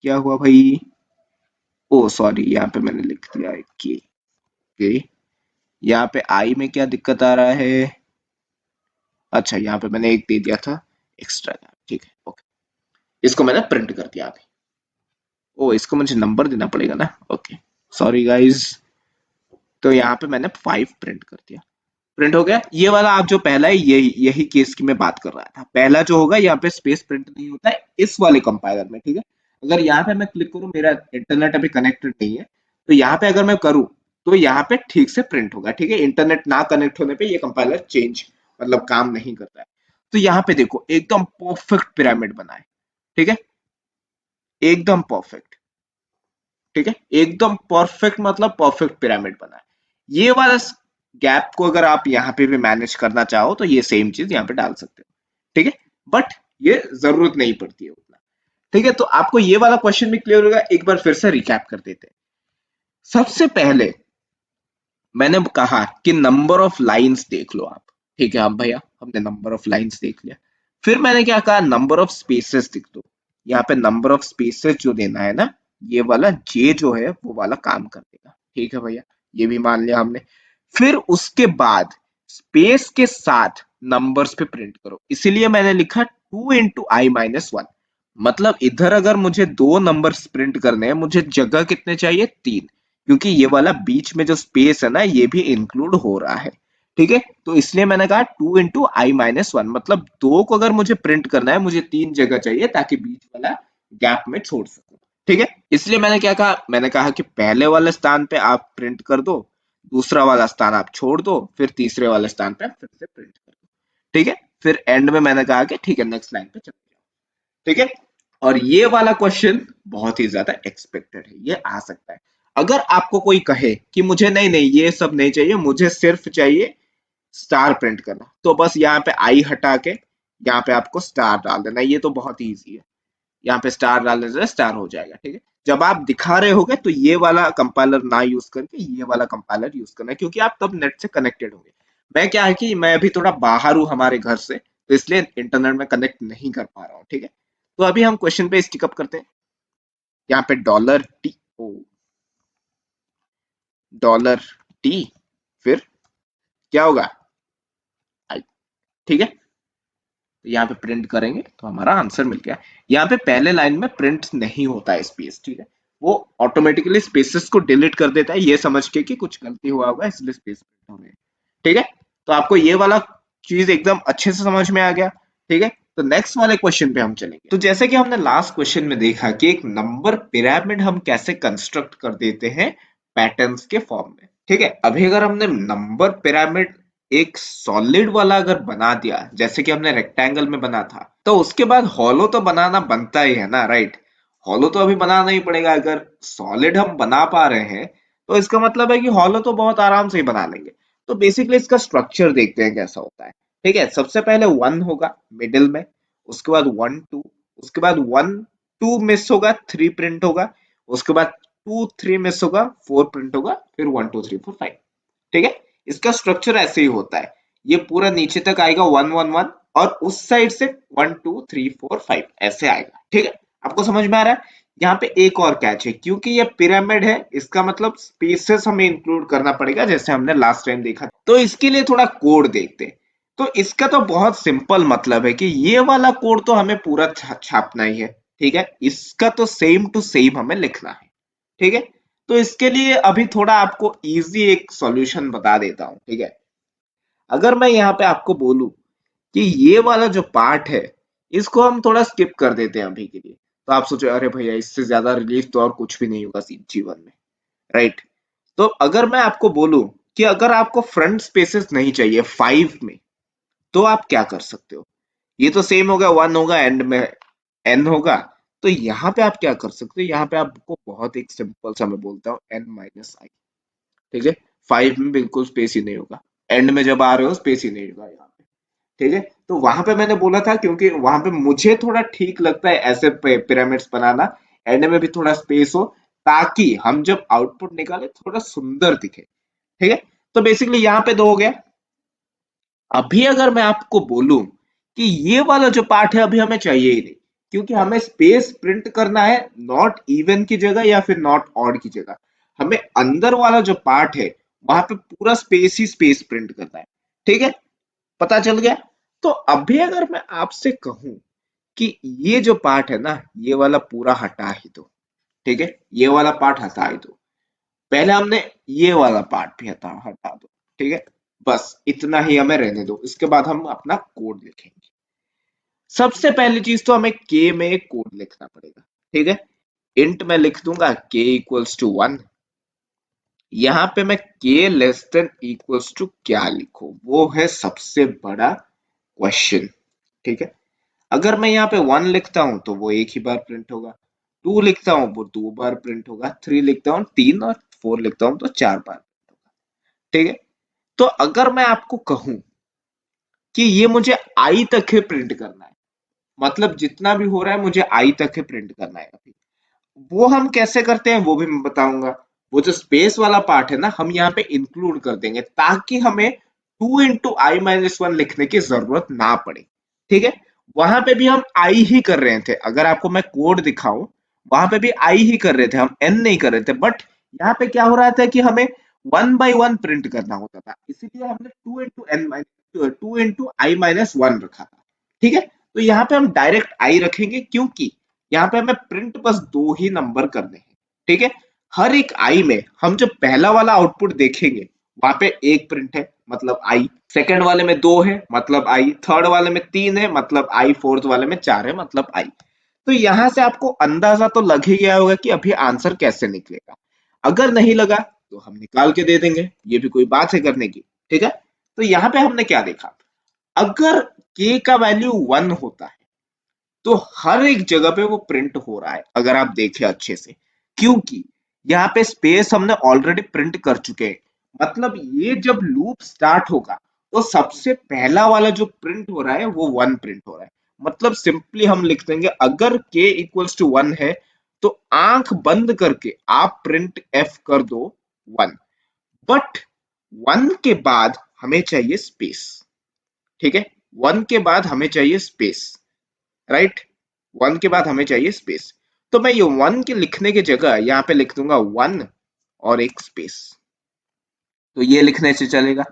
क्या हुआ भाई? ओ सॉरी, यहाँ पे मैंने लिख दिया है के। यहाँ पे आई में क्या दिक्कत आ रहा है? अच्छा, यहाँ पे मैंने एक दे दिया था एक्स्ट्रा। ठीक है, ओके। इसको मैंने प्रिंट कर दिया अभी। ओ, इसको मुझे नंबर देना पड़ेगा ना। Okay, sorry guys. तो यहाँ पे मैंने 5 प्रिंट कर दिया। प्रिंट हो गया। ये वाला आप जो पहला है, यही यही केस की मैं बात कर रहा था। पहला जो होगा, यहाँ पे स्पेस प्रिंट नहीं होता है इस वाले कंपाइलर में। ठीक है, अगर यहाँ पे मैं क्लिक करूँ, मेरा इंटरनेट अभी कनेक्टेड नहीं है, तो यहाँ पे अगर मैं करूँ, तो यहाँ पे ठीक से प्रिंट होगा। ठीक है, इंटरनेट ना कनेक्ट होने पे ये कंपाइलर चेंज मतलब काम नहीं करता है। तो यहाँ पे देखो, एकदम परफेक्ट पिरामिड बना है। ठीक है, एकदम परफेक्ट। ठीक है, एकदम परफेक्ट मतलब परफेक्ट पिरामिड बना है। ये वाला गैप को अगर आप यहाँ पे भी मैनेज करना चाहो, तो ये सेम चीज यहाँ पे डाल सकते हो। ठीक है, बट ये जरूरत नहीं पड़ती है उतना। ठीक है, तो आपको ये वाला क्वेश्चन भी क्लियर होगा। एक बार फिर से रिकैप कर देते हैं। सबसे पहले मैंने कहा कि नंबर ऑफ लाइंस देख लो आप। ठीक है, हम भैया हमने नंबर ऑफ लाइंस देख लिया। फिर मैंने क्या कहा? नंबर ऑफ स्पेसेस दिख दो। यहाँ पे नंबर ऑफ स्पेसेस जो देना है ना, ये वाला जे जो है वो वाला काम कर देगा। ठीक है भैया, ये भी मान लिया हमने। फिर उसके बाद स्पेस के साथ नंबर्स पे प्रिंट करो, इसीलिए मैंने लिखा 2 into i-1। मतलब इधर अगर मुझे 2 नंबर्स प्रिंट करने हैं, मुझे जगह कितने चाहिए? 3, क्योंकि ये वाला बीच में जो स्पेस है ना, ये भी इंक्लूड हो रहा है। ठीक है, तो इसलिए मैंने कहा 2 into i-1, मतलब 2 को अगर मुझे प्रिंट करना है, मुझे 3 जगह चाहिए ताकि बीच वाला गैप में छोड़ सकूं। ठीक है, इसलिए मैंने क्या कहा? मैंने कहा कि पहले वाले स्थान पे आप प्रिंट कर दो, दूसरा वाला स्थान आप छोड़ दो, फिर तीसरे वाले स्थान पे फिर से प्रिंट कर दो। ठीक है, फिर एंड में मैंने कहा कि ठीक है, नेक्स्ट लाइन पे चले जाओ। ठीक है, और ये वाला क्वेश्चन बहुत ही ज्यादा एक्सपेक्टेड है, ये आ सकता है। अगर आपको कोई कहे कि मुझे नहीं नहीं ये सब नहीं चाहिए, मुझे सिर्फ चाहिए स्टार प्रिंट करना, तो बस यहाँ पे आई हटा के यहाँ पे आपको स्टार डाल देना। ये तो बहुत ही ईजी है, यहाँ पे स्टार डालने से स्टार हो जाएगा। ठीक है, जब आप दिखा रहे होगे, तो ये वाला कंपाइलर ना यूज करके ये वाला कंपाइलर यूज करना है, क्योंकि आप तब नेट से कनेक्टेड होंगे। मैं क्या है कि मैं अभी थोड़ा बाहर हूँ हमारे घर से, तो इसलिए इंटरनेट में कनेक्ट नहीं कर पा रहा हूँ। ठीक है, तो अभी हम क्वेश्चन पे स्टिक अप करते हैं। यहाँ पे $टी, ओ $टी, फिर क्या होगा? आई। ठीक है, तो यहाँ पे प्रिंट करेंगे तो हमारा आंसर मिल गया। यहाँ पे पहले लाइन में प्रिंट नहीं होता है स्पेस। ठीक है, वो ऑटोमेटिकली स्पेसेस को डिलीट कर देता है, ये समझ के कि कुछ गलती हुआ होगा इसलिए स्पेस प्रिंट हो गए। ठीक है, तो आपको ये वाला चीज एकदम अच्छे से समझ में आ गया। ठीक है, तो नेक्स्ट वाले क्वेश्चन पे हम चलेंगे। तो जैसे कि हमने लास्ट क्वेश्चन में देखा कि एक नंबर पिरामिड हम कैसे कंस्ट्रक्ट कर देते हैं पैटर्न्स के फॉर्म में। ठीक है, अभी अगर हमने नंबर पिरामिड एक सॉलिड वाला अगर बना दिया, जैसे कि हमने रेक्टेंगल में बना था, तो उसके बाद हॉलो तो बनाना बनता ही है ना, राइट? हॉलो तो अभी बनाना ही पड़ेगा। अगर सॉलिड हम बना पा रहे हैं, तो इसका मतलब है कि हॉलो तो बहुत आराम से ही बना लेंगे। तो बेसिकली इसका स्ट्रक्चर देखते हैं कैसा होता है। ठीक है, सबसे पहले 1 होगा मिडिल में, उसके बाद 1 2, उसके बाद 1 2 मिस होगा, 3 प्रिंट होगा, उसके बाद 2 3 मिस होगा, 4 प्रिंट होगा, फिर 1 2 3 4 5। ठीक है, इसका स्ट्रक्चर ऐसे ही होता है। ये पूरा नीचे तक आएगा 1 1 1 और उस साइड से 1 2 3 4 5 ऐसे आएगा। ठीक है, आपको समझ में आ रहा है? यहाँ पे एक और कैच है, क्योंकि ये पिरामिड है, इसका मतलब स्पेसेस हमें इंक्लूड करना पड़ेगा, जैसे हमने लास्ट टाइम देखा। तो इसके लिए थोड़ा कोड देखते हैं। तो इसका तो बहुत सिंपल मतलब है कि ये वाला कोड तो हमें पूरा छापना ही है। ठीक है, इसका तो सेम टू सेम हमें लिखना है। ठीक है, तो इसके लिए अभी थोड़ा आपको इजी एक सॉल्यूशन बता देता हूँ। ठीक है, अगर मैं यहाँ पे आपको बोलूं कि ये वाला जो पार्ट है, इसको हम थोड़ा स्किप कर देते हैं अभी के लिए, तो आप सोचो अरे भैया इससे ज्यादा रिलीफ तो और कुछ भी नहीं होगा जीवन में, राइट? तो अगर मैं आपको बोलूं कि अगर आपको फ्रंट स्पेसेस नहीं चाहिए 5 में, तो आप क्या कर सकते हो? ये तो सेम होगा, 1 होगा, एंड में n होगा। तो यहाँ पे आप क्या कर सकते हो? यहाँ पे आपको बहुत एक सिंपल सा मैं बोलता हूँ n माइनस आई। ठीक है, 5 में बिल्कुल स्पेस ही नहीं होगा, एंड में जब आ रहे हो स्पेस ही नहीं होगा यहाँ पे। ठीक है, तो वहां पे मैंने बोला था क्योंकि वहां पे मुझे थोड़ा ठीक लगता है ऐसे पिरामिड्स बनाना, एंड में भी थोड़ा स्पेस हो, ताकि हम जब आउटपुट निकाले थोड़ा सुंदर दिखे। ठीक है, तो बेसिकली यहाँ पे 2 हो गया। अभी अगर मैं आपको बोलूं कि ये वाला जो पार्ट है अभी हमें चाहिए ही नहीं, क्योंकि हमें स्पेस प्रिंट करना है नॉट इवन की जगह या फिर नॉट ऑड की जगह। हमें अंदर वाला जो पार्ट है वहां पे पूरा स्पेस ही स्पेस प्रिंट करना है। ठीक है, पता चल गया? तो अभी अगर मैं आपसे कहूं कि ये जो पार्ट है ना, ये वाला पूरा हटा ही दो। ठीक है, ये वाला पार्ट हटा ही दो। पहले हमने ये वाला पार्ट भी हटा हटा दो। ठीक है, बस इतना ही हमें रहने दो, इसके बाद हम अपना कोड लिखेंगे। सबसे पहली चीज तो हमें के में एक कोड लिखना पड़ेगा। ठीक है, इंट में लिख दूंगा के इक्वल्स टू 1। यहां पे मैं के लेस देन इक्वल्स टू क्या लिखूं, वो है सबसे बड़ा क्वेश्चन। ठीक है, अगर मैं यहाँ पे 1 लिखता हूं तो वो एक ही बार प्रिंट होगा, 2 लिखता हूं वो 2 बार प्रिंट होगा, 3 लिखता हूं 3, और 4 लिखता हूं तो 4 बार print होगा। ठीक है, तो अगर मैं आपको कहूं कि ये मुझे आई तक ही प्रिंट करना है, मतलब जितना भी हो रहा है मुझे आई तक ही प्रिंट करना है अभी, वो हम कैसे करते हैं वो भी मैं बताऊंगा। वो जो स्पेस वाला पार्ट है ना, हम यहाँ पे इंक्लूड कर देंगे ताकि हमें 2 इंटू आई माइनस 1 लिखने की जरूरत ना पड़े। ठीक है, वहां पे भी हम आई ही कर रहे थे, अगर आपको मैं कोड दिखाऊं वहां पे भी आई ही कर रहे थे, हम एन नहीं कर रहे थे। बट यहाँ पे क्या हो रहा था कि हमें 1 बाई 1 प्रिंट करना होता था, इसीलिए हमने 2 into N minus 2 into i minus 1 रखा था। ठीक है, तो यहाँ पे हम डायरेक्ट आई रखेंगे, क्योंकि यहाँ पे हमें प्रिंट बस 2 ही नंबर करने हैं। ठीक है, हर एक आई में हम जब पहला वाला आउटपुट देखेंगे वहां पे एक प्रिंट है मतलब आई, सेकंड वाले में 2 है मतलब आई, थर्ड वाले में 3 है मतलब आई, फोर्थ वाले में 4 है मतलब आई। तो यहां से आपको अंदाजा तो लग ही गया होगा कि अभी आंसर कैसे निकलेगा। अगर नहीं लगा तो हम निकाल के दे देंगे, ये भी कोई बात है करने की। ठीक है, तो यहाँ पे हमने क्या देखा, अगर k का वैल्यू 1 होता है तो हर एक जगह पे वो प्रिंट हो रहा है, अगर आप देखें अच्छे से, क्योंकि यहाँ पे स्पेस हमने ऑलरेडी प्रिंट कर चुके हैं। मतलब ये जब लूप स्टार्ट होगा तो सबसे पहला वाला जो प्रिंट हो रहा है वो 1 प्रिंट हो रहा है। मतलब सिंपली हम लिख देंगे अगर k इक्वल्स टू 1 है तो आंख बंद करके आप प्रिंट f कर दो 1। बट 1 के बाद हमें चाहिए स्पेस। ठीक है, 1 के बाद हमें चाहिए स्पेस, राइट? 1 के बाद हमें चाहिए स्पेस, तो मैं ये 1 के लिखने की जगह यहाँ पे लिख दूंगा 1 और एक स्पेस। तो ये लिखने से चलेगा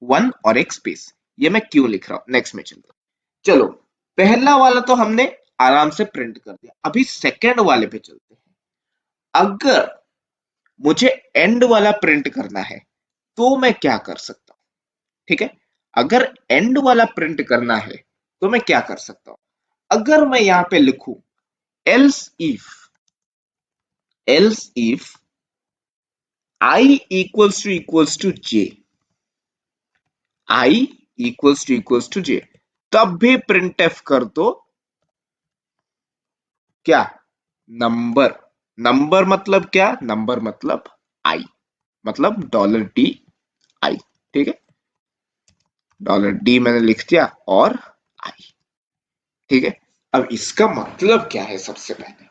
1 और एक स्पेस। ये मैं क्यों लिख रहा हूं, नेक्स्ट में चलते हैं। चलो, पहला वाला तो हमने आराम से प्रिंट कर दिया, अभी सेकेंड वाले पे चलते हैं। अगर मुझे एंड वाला प्रिंट करना है तो मैं क्या कर सकता हूँ? ठीक है, अगर एंड वाला प्रिंट करना है तो मैं क्या कर सकता हूँ? अगर मैं यहाँ पे लिखूं else if I equals to j, I equals to j, तब भी प्रिंट एफ कर दो क्या, नंबर। नंबर मतलब क्या, नंबर मतलब आई, मतलब $t आई। ठीक है, $d मैंने लिख दिया और आई। ठीक है, अब इसका मतलब क्या है, सबसे पहले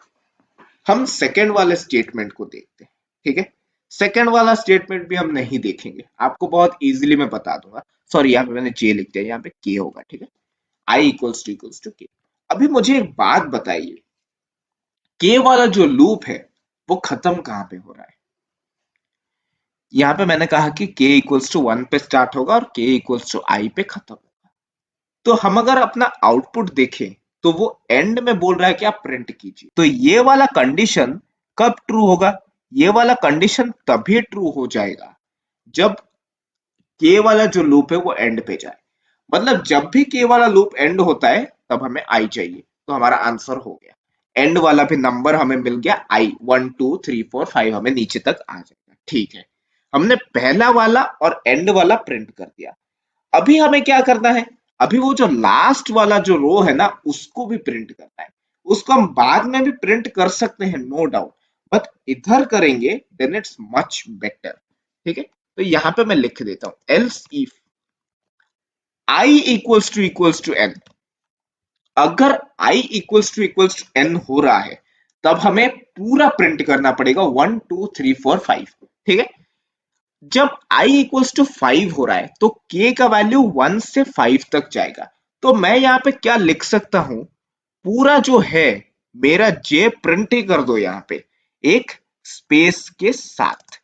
हम सेकंड वाले स्टेटमेंट को देखते हैं। ठीक है, सेकंड वाला स्टेटमेंट भी हम नहीं देखेंगे, आपको बहुत इजीली मैं बता दूंगा। सॉरी, यहाँ पे मैंने जे लिख दिया, यहाँ पे के होगा। ठीक है, आई इक्वल्स टू के। अभी मुझे एक बात बताइए, के वाला जो लूप है वो खत्म कहां पे हो रहा है? यहाँ पे मैंने कहा कि के इक्वल्स टू 1 पे स्टार्ट होगा और के इक्वल्स टू आई पे खत्म होगा। तो हम अगर अपना आउटपुट देखें तो वो एंड में बोल रहा है कि आप प्रिंट कीजिए। तो ये वाला कंडीशन कब ट्रू होगा? ये वाला कंडीशन तभी ट्रू हो जाएगा जब के वाला जो लूप है वो एंड पे जाए। मतलब जब भी के वाला लूप एंड होता है तब हमें आई चाहिए, तो हमारा आंसर हो गया। एंड वाला भी नंबर हमें मिल गया आई, 1 2 3 4 5 हमें नीचे तक आ जाएगा। ठीक है, हमने पहला वाला और एंड वाला प्रिंट कर दिया। अभी हमें क्या करना है? अभी वो जो लास्ट वाला जो रो है ना उसको भी प्रिंट करना है। उसको हम बाद में भी प्रिंट कर सकते हैं, नो डाउट, बट इधर करेंगे देन इट्स मच बेटर। ठीक है, तो यहां पे मैं लिख देता हूं else if i equals to n. अगर आई इक्वल्स टू एन हो रहा है तब हमें पूरा प्रिंट करना पड़ेगा 1 2 3 4 5। ठीक है, जब i इक्वल्स टू 5 हो रहा है तो k का वैल्यू 1 से 5 तक जाएगा। तो मैं यहाँ पे क्या लिख सकता हूं, पूरा जो है मेरा j प्रिंट ही कर दो यहाँ पे एक स्पेस के साथ।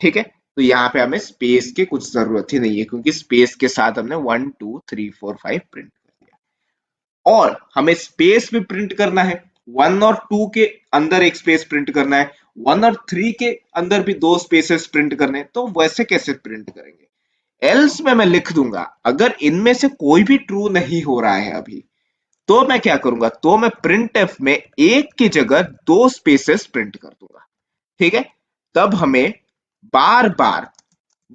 ठीक है, तो यहाँ पे हमें स्पेस की कुछ जरूरत ही नहीं है क्योंकि स्पेस के साथ हमने 1 2 3 4 5 प्रिंट कर दिया। और हमें स्पेस भी प्रिंट करना है, 1 और 2 के अंदर एक स्पेस प्रिंट करना है, 1 और 3 के अंदर भी दो स्पेसेस प्रिंट करने हैं। तो वैसे कैसे प्रिंट करेंगे? एल्स में मैं लिख दूंगा अगर इनमें से कोई भी ट्रू नहीं हो रहा है अभी, तो मैं क्या करूंगा, तो मैं प्रिंट एफ में एक की जगह दो स्पेसेस प्रिंट कर दूंगा। ठीक है, तब हमें बार बार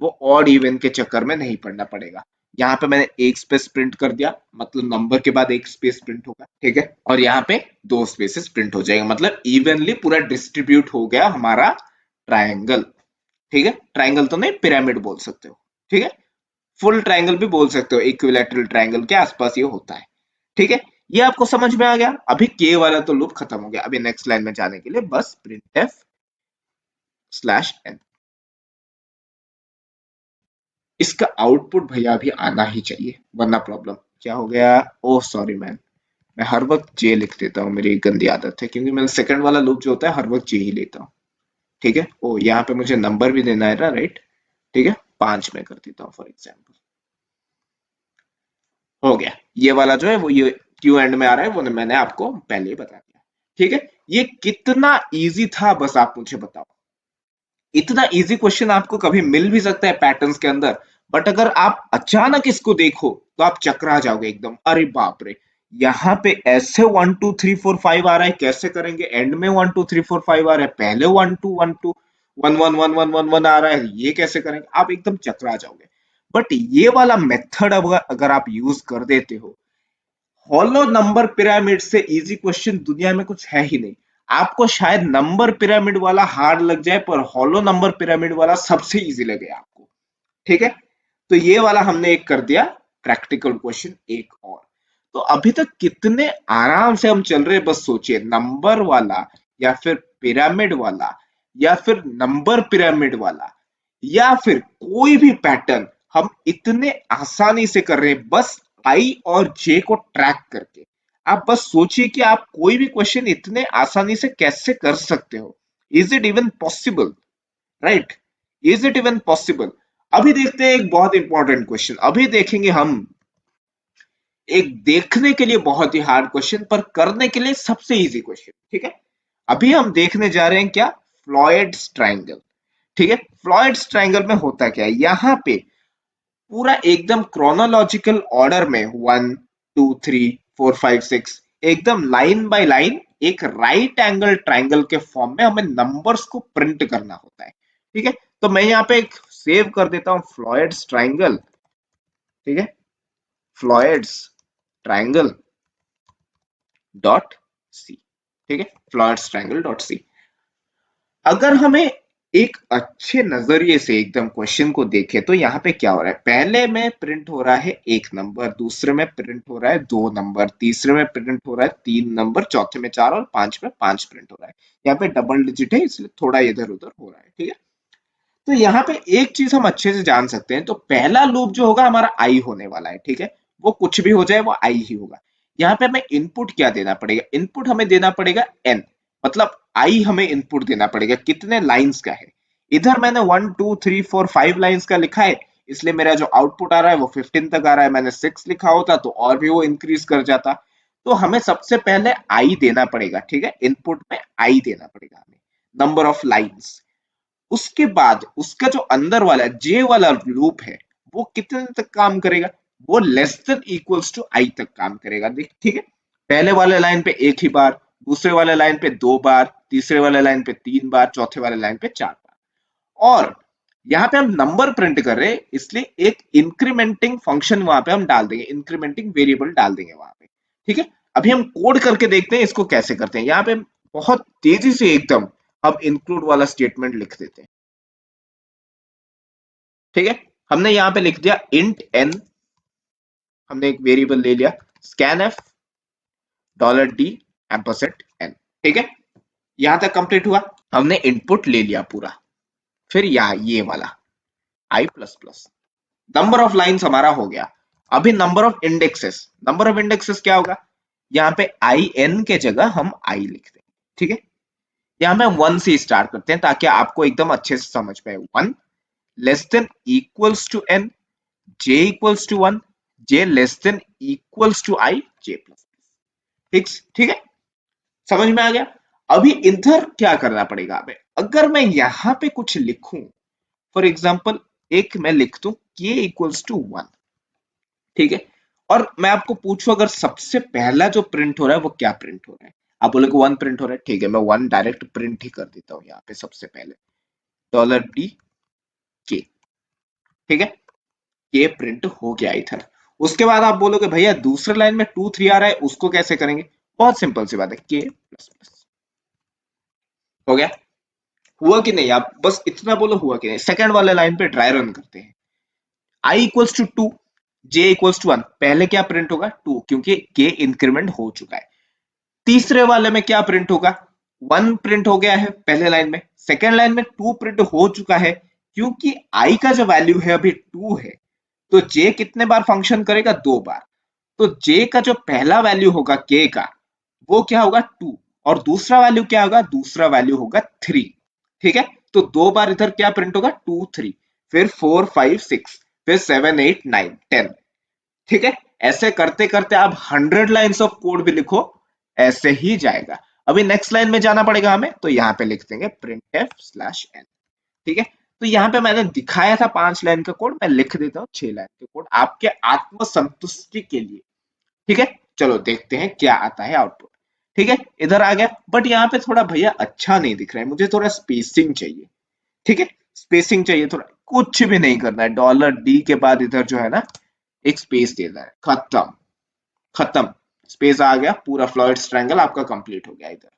वो ऑड इवन के चक्कर में नहीं पड़ना पड़ेगा। यहाँ पे मैंने एक स्पेस प्रिंट कर दिया, मतलब नंबर के बाद एक स्पेस प्रिंट होगा। ठीक है, और यहाँ पे दो स्पेसेस प्रिंट हो जाएगा, मतलब इवनली पूरा डिस्ट्रीब्यूट हो गया हमारा ट्रायंगल। ठीक है, ट्रायंगल तो नहीं, पिरामिड बोल सकते हो। ठीक है, फुल ट्रायंगल भी बोल सकते हो, इक्विलैटरल ट्रायंगल के आसपास ये होता है। ठीक है, ये आपको समझ में आ गया। अभी के वाला तो लूप खत्म हो गया। अभी नेक्स्ट लाइन में जाने के लिए बस प्रिंट एफ स्लैश एन, इसका आउटपुट भैया अभी आना ही चाहिए वरना प्रॉब्लम। क्या हो गया? ओह सॉरी मैन, मैं हर वक्त जे लिख देता हूँ, मेरी एक गंदी आदत है, क्योंकि मैंने सेकंड वाला लूप जो होता है हर वक्त जे ही लेता हूँ। ठीक है, ओ यहाँ पे मुझे नंबर भी देना है ना, राइट? ठीक है, 5 में कर देता हूँ फॉर एग्जाम्पल। हो गया, ये वाला जो है वो ये क्यू एंड में आ रहा है, वो मैंने आपको पहले ही बता दिया। ठीक है, ये कितना इजी था बस आप मुझे बताओ। इतना इजी क्वेश्चन आपको कभी मिल भी सकता है पैटर्न्स के अंदर, बट अगर आप अचानक इसको देखो तो आप चकरा जाओगे एकदम, अरे बाप रे, यहाँ पे ऐसे 1 2 3 4 5 आ रहा है, कैसे करेंगे? एंड में 1 2 3 4 5 आ रहा है, पहले 1 2 1 2 1 1 1 1 1 आ रहा है, ये कैसे करेंगे? आप एकदम चकरा जाओगे। बट ये वाला मेथड अगर आप यूज कर देते हो, हॉलो नंबर पिरामिड से इजी क्वेश्चन दुनिया में कुछ है ही नहीं। आपको शायद नंबर पिरामिड वाला हार्ड लग जाए पर हॉलो नंबर पिरामिड वाला सबसे इजी लगे आपको। ठीक है, तो ये वाला हमने एक कर दिया प्रैक्टिकल क्वेश्चन एक और। तो अभी तक कितने आराम से हम चल रहे हैं, बस सोचिए, नंबर वाला या फिर पिरामिड वाला या फिर नंबर पिरामिड वाला या फिर कोई भी पैटर्न हम इतने आसानी से कर रहे हैं बस आई और जे को ट्रैक करके। आप बस सोचिए कि आप कोई भी क्वेश्चन इतने आसानी से कैसे कर सकते हो। Is it even possible? Right, is it even possible? अभी देखते हैं एक बहुत इंपॉर्टेंट क्वेश्चन, अभी देखेंगे हम एक देखने के लिए बहुत ही हार्ड क्वेश्चन पर करने के लिए सबसे इजी क्वेश्चन। ठीक है, अभी हम देखने जा रहे हैं क्या, फ्लॉयड्स ट्रायंगल। ठीक है, फ्लॉयड्स ट्रायंगल में होता क्या है, यहाँ पे पूरा एकदम क्रोनोलॉजिकल ऑर्डर में 1 2 3 4 5 6 एकदम लाइन बाय लाइन एक राइट एंगल ट्रायंगल के फॉर्म में हमें नंबर्स को प्रिंट करना होता है। ठीक है, तो मैं यहाँ पे एक सेव कर देता हूँ फ्लॉयड्स ट्रायंगल। ठीक है, फ्लॉयड्स ट्रायंगल डॉट सी। ठीक है, फ्लॉयड्स ट्रायंगल डॉट सी। अगर हमें एक अच्छे नजरिए से एकदम क्वेश्चन को देखे तो यहाँ पे क्या हो रहा है, पहले में प्रिंट हो रहा है एक नंबर, दूसरे में प्रिंट हो रहा है दो नंबर, तीसरे में प्रिंट हो रहा है तीन नंबर, चौथे में चार और पांच में पांच प्रिंट हो रहा है। यहाँ पे डबल डिजिट है इसलिए थोड़ा इधर उधर हो रहा है, ठीक है। तो यहाँ पे एक चीज हम अच्छे से जान सकते हैं, तो पहला लूप जो होगा हमारा आई होने वाला है, ठीक है। वो कुछ भी हो जाए वो आई ही होगा। यहाँ पे हमें इनपुट क्या देना पड़ेगा, इनपुट हमें देना पड़ेगा एन, मतलब आई हमें इनपुट देना पड़ेगा कितने लाइंस का है। इधर मैंने 1 2 3 4 5 लाइंस का लिखा है, इसलिए मेरा जो आउटपुट आ रहा है वो 15 तक आ रहा है। मैंने 6 लिखा होता तो और भी वो इंक्रीज कर जाता। तो हमें सबसे पहले आई देना पड़ेगा, ठीक है, इनपुट में आई देना पड़ेगा हमें, नंबर ऑफ लाइंस। उसके बाद उसका जो अंदर वाला जे वाला लूप है वो कितने तक काम करेगा, वो लेस देन इक्वल्स टू आई तक काम करेगा, देख, ठीक है। पहले वाले लाइन पे एक ही बार, दूसरे वाले लाइन पे दो बार, तीसरे वाले लाइन पे तीन बार, चौथे वाले लाइन पे चार बार। और यहाँ पे हम नंबर प्रिंट कर रहे हैं इसलिए एक इंक्रीमेंटिंग फंक्शन वहां पे हम डाल देंगे, इंक्रीमेंटिंग वेरिएबल डाल देंगे वहां पे, ठीक है। अभी हम कोड करके देखते हैं इसको कैसे करते हैं। यहाँ पे बहुत तेजी से एकदम हम इंक्लूड वाला स्टेटमेंट लिख देते हैं, ठीक है। हमने यहाँ पे लिख दिया इंट एन, हमने एक वेरिएबल ले लिया, scan f dollar d ampersand n, ठीक है। यहां तक कंप्लीट हुआ, हमने इनपुट ले लिया पूरा। फिर ये वाला I plus plus, number of lines हमारा हो गया। अभी number of indexes, number of indexes क्या होगा, यहाँ पे आई एन के जगह हम आई लिख देंगे, ठीक है। यहाँ पे हम वन से स्टार्ट करते हैं ताकि आपको एकदम अच्छे से समझ पाए। One less than equals to n, j equals to 1, j less than equals to I, j plus fix, ठीक है, समझ में आ गया। अभी इधर क्या करना पड़ेगा हमें, अगर मैं यहाँ पे कुछ लिखूं, फॉर एग्जाम्पल एक मैं लिख दूं k इक्वल्स टू 1, ठीक है। और मैं आपको पूछूं अगर सबसे पहला जो प्रिंट हो रहा है वो क्या प्रिंट हो रहा है, आप बोलोगे वन प्रिंट हो रहा है, ठीक है, मैं वन डायरेक्ट प्रिंट ही कर देता हूँ यहाँ पे सबसे पहले, डॉलर डी के, ठीक है, ये प्रिंट हो गया इधर। उसके बाद आप बोलोगे भैया दूसरे लाइन में 2 3 आ रहा है उसको कैसे करेंगे, बहुत सिंपल सी बात है, के प्लस प्लस, हो गया। हुआ कि नहीं, आप बस इतना बोलो हुआ कि नहीं। सेकंड वाले लाइन पे ट्राई रन करते हैं, I equals to 2, J equals to 1, पहले क्या प्रिंट होगा 2 क्योंकि के इंक्रीमेंट हो चुका है। तीसरे वाले में क्या प्रिंट होगा, 1 प्रिंट हो गया है पहले लाइन में, सेकेंड लाइन में 2 प्रिंट हो चुका है क्योंकि आई का जो वैल्यू है अभी 2 है। तो जे कितने बार फंक्शन करेगा, दो बार। तो जे का जो पहला वैल्यू होगा के का, वो क्या होगा 2, और दूसरा वैल्यू क्या होगा, दूसरा वैल्यू होगा 3, ठीक है। तो दो बार इधर क्या प्रिंट होगा 2 3, फिर 4 5 6, फिर 7 8 9 10, ठीक है। ऐसे करते करते आप 100 लाइन्स ऑफ कोड भी लिखो ऐसे ही जाएगा। अभी नेक्स्ट लाइन में जाना पड़ेगा हमें, तो यहाँ पे लिख देंगे प्रिंट एफ स्लैश एन, ठीक है। तो यहाँ पे मैंने दिखाया था 5 लाइन का कोड, मैं लिख देता हूँ 6 लाइन का कोड आपके आत्मसंतुष्टि के लिए, ठीक है। चलो देखते हैं क्या आता है आउटपुट, ठीक है। इधर आ गया, बट यहाँ पे थोड़ा भैया अच्छा नहीं दिख रहा है, मुझे थोड़ा स्पेसिंग चाहिए, ठीक है। स्पेसिंग चाहिए थोड़ा, कुछ भी नहीं करना है, डॉलर डी के बाद इधर जो है ना एक स्पेस देना है, खत्म, खत्म, स्पेस आ गया, पूरा फ्लॉइड ट्रायंगल आपका कंप्लीट हो गया इधर।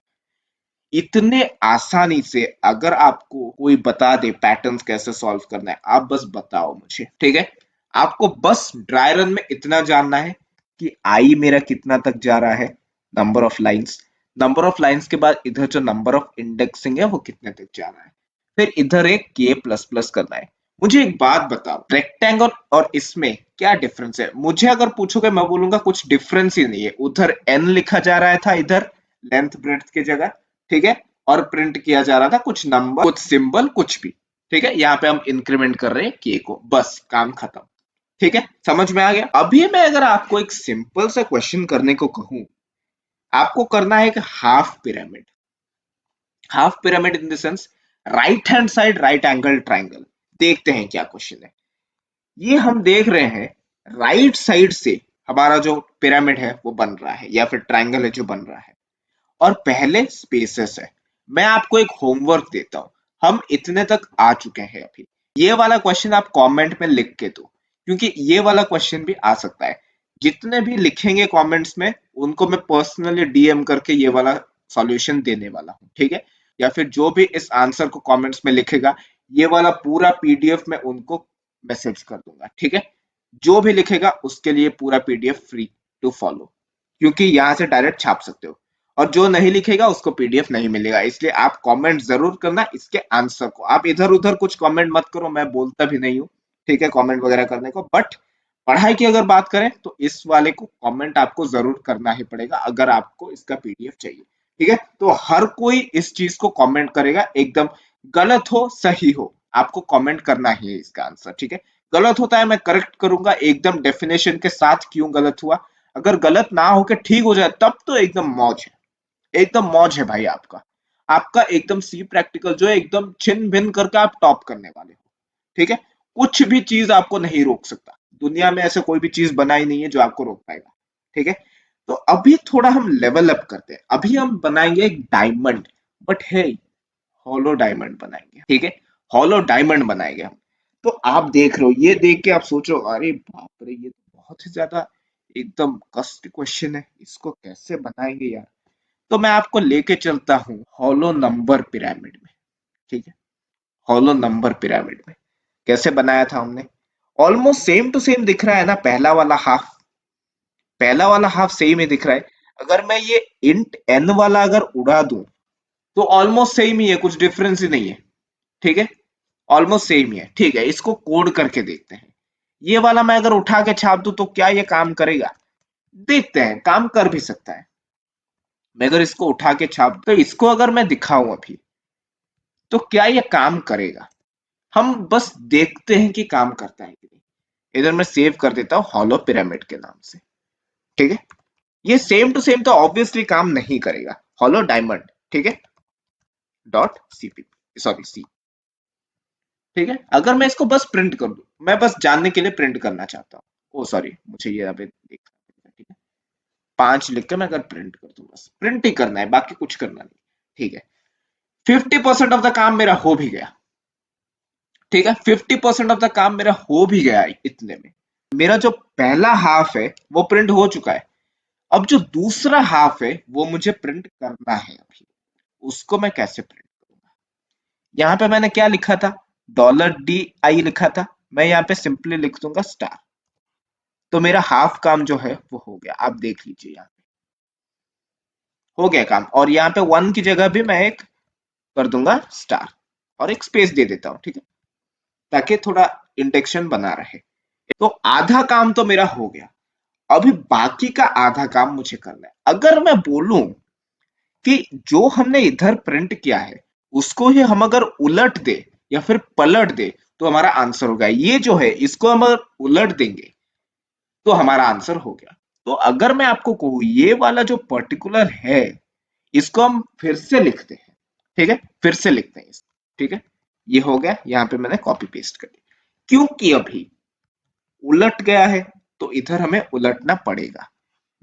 इतने आसानी से अगर आपको कोई बता दे पैटर्न्स कैसे सॉल्व करना है, आप बस बताओ मुझे, ठीक है। आपको बस ड्राई रन में इतना जानना है कि आई मेरा कितना तक जा रहा है, number of lines, number of lines के बाद इधर जो नंबर ऑफ इंडेक्सिंग है वो कितने तक जा रहा है, फिर इधर एक के प्लस प्लस करना है। मुझे एक बात बताओ, रेक्टेंगल और इसमें क्या डिफरेंस है, मुझे अगर पूछोगे मैं बोलूंगा कुछ डिफरेंस ही नहीं है। उधर एन लिखा जा रहा था, इधर लेंथ ब्रेड्थ की जगह, ठीक है, और प्रिंट किया जा रहा था कुछ नंबर कुछ सिंबल कुछ भी, ठीक है। यहाँ पे हम इंक्रीमेंट कर रहे हैं के को, बस काम खत्म, ठीक है, समझ में आ गया। अभी मैं अगर आपको एक सिंपल सा क्वेश्चन करने को कहूं, आपको करना है कि half pyramid, half pyramid in the sense right hand side right angle triangle. देखते हैं क्या क्वेश्चन है। ये हम देख रहे हैं राइट साइड से हमारा जो पिरामिड है वो बन रहा है या फिर ट्राइंगल है जो बन रहा है, और पहले स्पेसेस है। मैं आपको एक होमवर्क देता हूं, हम इतने तक आ चुके हैं अभी। ये वाला क्वेश्चन आप कमेंट में लिख के दो क्योंकि ये वाला क्वेश्चन भी आ सकता है। जितने भी लिखेंगे कमेंट्स में उनको मैं पर्सनली डीएम करके ये वाला सॉल्यूशन देने वाला हूं, ठीक है। या फिर जो भी इस आंसर को कमेंट्स में लिखेगा, ये वाला पूरा पीडीएफ मैं उनको मैसेज कर दूंगा, ठीक है। जो भी लिखेगा उसके लिए पूरा पीडीएफ फ्री टू फॉलो, क्योंकि यहाँ से डायरेक्ट छाप सकते हो, और जो नहीं लिखेगा उसको पीडीएफ नहीं मिलेगा। इसलिए आप कमेंट जरूर करना इसके आंसर को। आप इधर उधर कुछ कमेंट मत करो, मैं बोलता भी नहीं हूँ, ठीक है, कमेंट वगैरह करने को। बट पढ़ाई की अगर बात करें तो इस वाले को कमेंट आपको जरूर करना ही पड़ेगा अगर आपको इसका पीडीएफ चाहिए, ठीक है। तो हर कोई इस चीज को कमेंट करेगा, एकदम गलत हो सही हो, आपको कमेंट करना ही है इसका आंसर, ठीक है। गलत होता है मैं करेक्ट करूंगा एकदम डेफिनेशन के साथ क्यों गलत हुआ। अगर गलत ना होके ठीक हो जाए तब तो एकदम मौज है, एकदम मौज है भाई। आपका आपका एकदम सी प्रैक्टिकल जो है एकदम छिन भिन करके आप टॉप करने वाले हो, ठीक है। कुछ भी चीज आपको नहीं रोक सकता, दुनिया में ऐसे कोई भी चीज बना ही नहीं है जो आपको रोक पाएगा, ठीक है। तो अभी थोड़ा हम लेवल अप करते हैं, अभी हम बनाएंगे एक डायमंड, बट है हॉलो डायमंड बनाएंगे, ठीक है। हॉलो डायमंड बनाएंगे हम। तो आप देख रहे हो, ये देख के आप सोचो अरे बाप रे, ये तो बहुत ही ज्यादा एकदम कष्ट क्वेश्चन है, इसको कैसे बनाएंगे यार। तो मैं आपको लेके चलता हूँ हॉलो नंबर पिरामिड में, ठीक है। हॉलो नंबर पिरामिड में कैसे बनाया था हमने, ऑलमोस्ट सेम टू सेम दिख रहा है ना। पहला वाला हाफ सेम ही दिख रहा है। अगर मैं ये इंट एन वाला अगर उड़ा दूं तो ऑलमोस्ट सेम ही है, कुछ डिफरेंस ही नहीं है, ठीक है। ऑलमोस्ट सेम ही है, ठीक है। इसको कोड करके देखते हैं। ये वाला मैं अगर उठा के छाप दूं तो क्या ये काम करेगा, देखते हैं, काम कर भी सकता है। मैं अगर इसको उठा के छाप तो इसको अगर मैं दिखाऊं अभी तो क्या ये काम करेगा, हम बस देखते हैं कि काम करता है कि नहीं। इधर मैं सेव कर देता हूँ हॉलो पिरामिड के नाम से, ठीक है। ये सेम टू सेम तो ऑब्वियसली काम नहीं करेगा, हॉलो डायमंड, ठीक है, डॉट सीपीपी सॉरी सी, ठीक है। अगर मैं इसको बस प्रिंट कर दूं, मैं बस जानने के लिए प्रिंट करना चाहता हूँ, ओ सॉरी मुझे ये अभी देखना, ठीक है। 5 लिख के मैं अगर प्रिंट कर दूं, बस प्रिंट ही करना है, बाकी कुछ करना नहीं, ठीक है। 50% ऑफ द काम मेरा हो भी गया, ठीक है। 50% ऑफ द काम मेरा हो भी गया इतने में। मेरा जो पहला हाफ है वो प्रिंट हो चुका है। अब जो दूसरा हाफ है वो मुझे प्रिंट करना है अभी, उसको मैं कैसे प्रिंट करूंगा। यहाँ पे मैंने क्या लिखा था, $DI लिखा था, मैं यहाँ पे सिंपली लिख दूंगा स्टार। तो मेरा हाफ काम जो है वो हो गया, आप देख लीजिए यहाँ पे हो गया काम। और यहाँ पे 1 की जगह भी मैं एक कर दूंगा स्टार और एक स्पेस दे देता हूँ, ठीक है, ताकि थोड़ा इंटेक्शन बना रहे। तो आधा काम तो मेरा हो गया, अभी बाकी का आधा काम मुझे करना है। अगर मैं बोलूं कि जो हमने इधर प्रिंट किया है उसको ही हम अगर उलट दे या फिर पलट दे तो हमारा आंसर होगा। ये जो है इसको हम अगर उलट देंगे तो हमारा आंसर हो गया। तो अगर मैं आपको कहूं ये वाला जो पर्टिकुलर है इसको हम फिर से लिखते हैं, ठीक है, फिर से लिखते हैं इसको, ठीक है। ये हो गया, यहाँ पे मैंने कॉपी पेस्ट कर दिया, क्योंकि अभी उलट गया है तो इधर हमें उलटना पड़ेगा।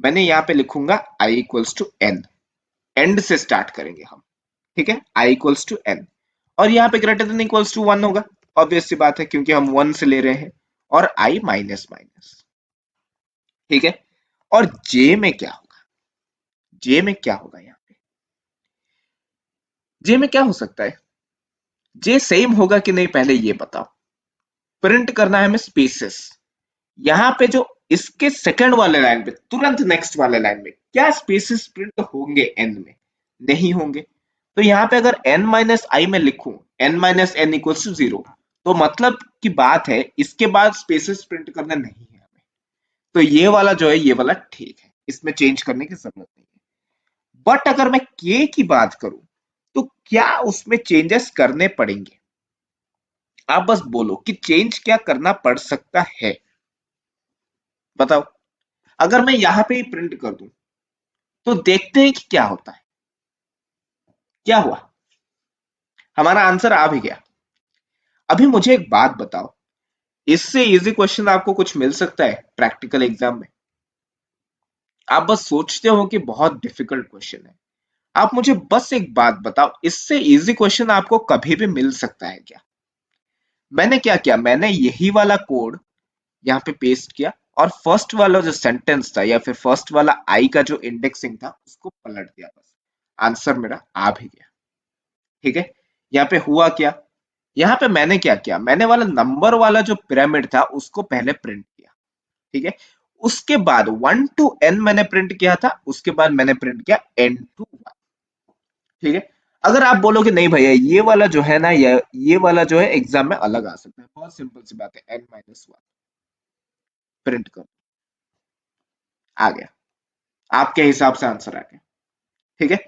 मैंने यहाँ पे लिखूंगा i equals to n, end से स्टार्ट करेंगे हम, ठीक है, i इक्वल्स टू एन। और यहाँ पे ग्रेटर देन इक्वल्स टू 1 होगा, ऑब्वियस सी बात है क्योंकि हम 1 से ले रहे हैं, और i माइनस माइनस, ठीक है। और j में क्या होगा, j में क्या होगा, यहाँ पे j में क्या हो सकता है, j सेम होगा कि नहीं पहले ये बताओ। प्रिंट करना है हमें स्पेसेस, यहाँ पे जो इसके सेकंड वाले लाइन पे तुरंत नेक्स्ट वाले लाइन में क्या स्पेसेस प्रिंट होंगे एन में, नहीं होंगे। तो यहाँ पे अगर n माइनस आई में लिखूं n minus n equals to 0, तो मतलब की बात है इसके बाद स्पेसेस प्रिंट करना नहीं है हमें। तो ये वाला जो है ये वाला ठीक है, इसमें चेंज करने की जरूरत नहीं है। बट अगर मैं k की बात करूं तो क्या उसमें चेंजेस करने पड़ेंगे, आप बस बोलो कि चेंज क्या करना पड़ सकता है, बताओ। अगर मैं यहाँ पे ही प्रिंट कर दूं तो देखते हैं कि क्या होता है। क्या हुआ, हमारा आंसर आ भी गया। अभी मुझे एक बात बताओ, इससे इजी क्वेश्चन आपको कुछ मिल सकता है प्रैक्टिकल एग्जाम में? आप बस सोचते हो कि बहुत डिफिकल्ट क्वेश्चन है। आप मुझे बस एक बात बताओ, इससे इजी क्वेश्चन आपको कभी भी मिल सकता है क्या? मैंने क्या किया, मैंने यही वाला कोड यहाँ पे पेस्ट किया और फर्स्ट वाला जो सेंटेंस था या फिर फर्स्ट वाला आई का जो इंडेक्सिंग था उसको पलट दिया, बस आंसर मेरा आ भी गया। ठीक है, यहाँ पे हुआ क्या, यहाँ पे मैंने क्या किया, मैंने वाला नंबर वाला जो पिरामिड था उसको पहले प्रिंट किया, ठीक है, उसके बाद 1 to n मैंने प्रिंट किया था, उसके बाद मैंने प्रिंट किया n to 1, ठीक है। अगर आप बोलोगे नहीं भैया ये वाला जो है ना, ये वाला जो है एग्जाम में अलग आ सकता है, बहुत सिंपल सी बात है, n-1 प्रिंट कर, आ गया, आपके हिसाब से आंसर आ गया, ठीक है।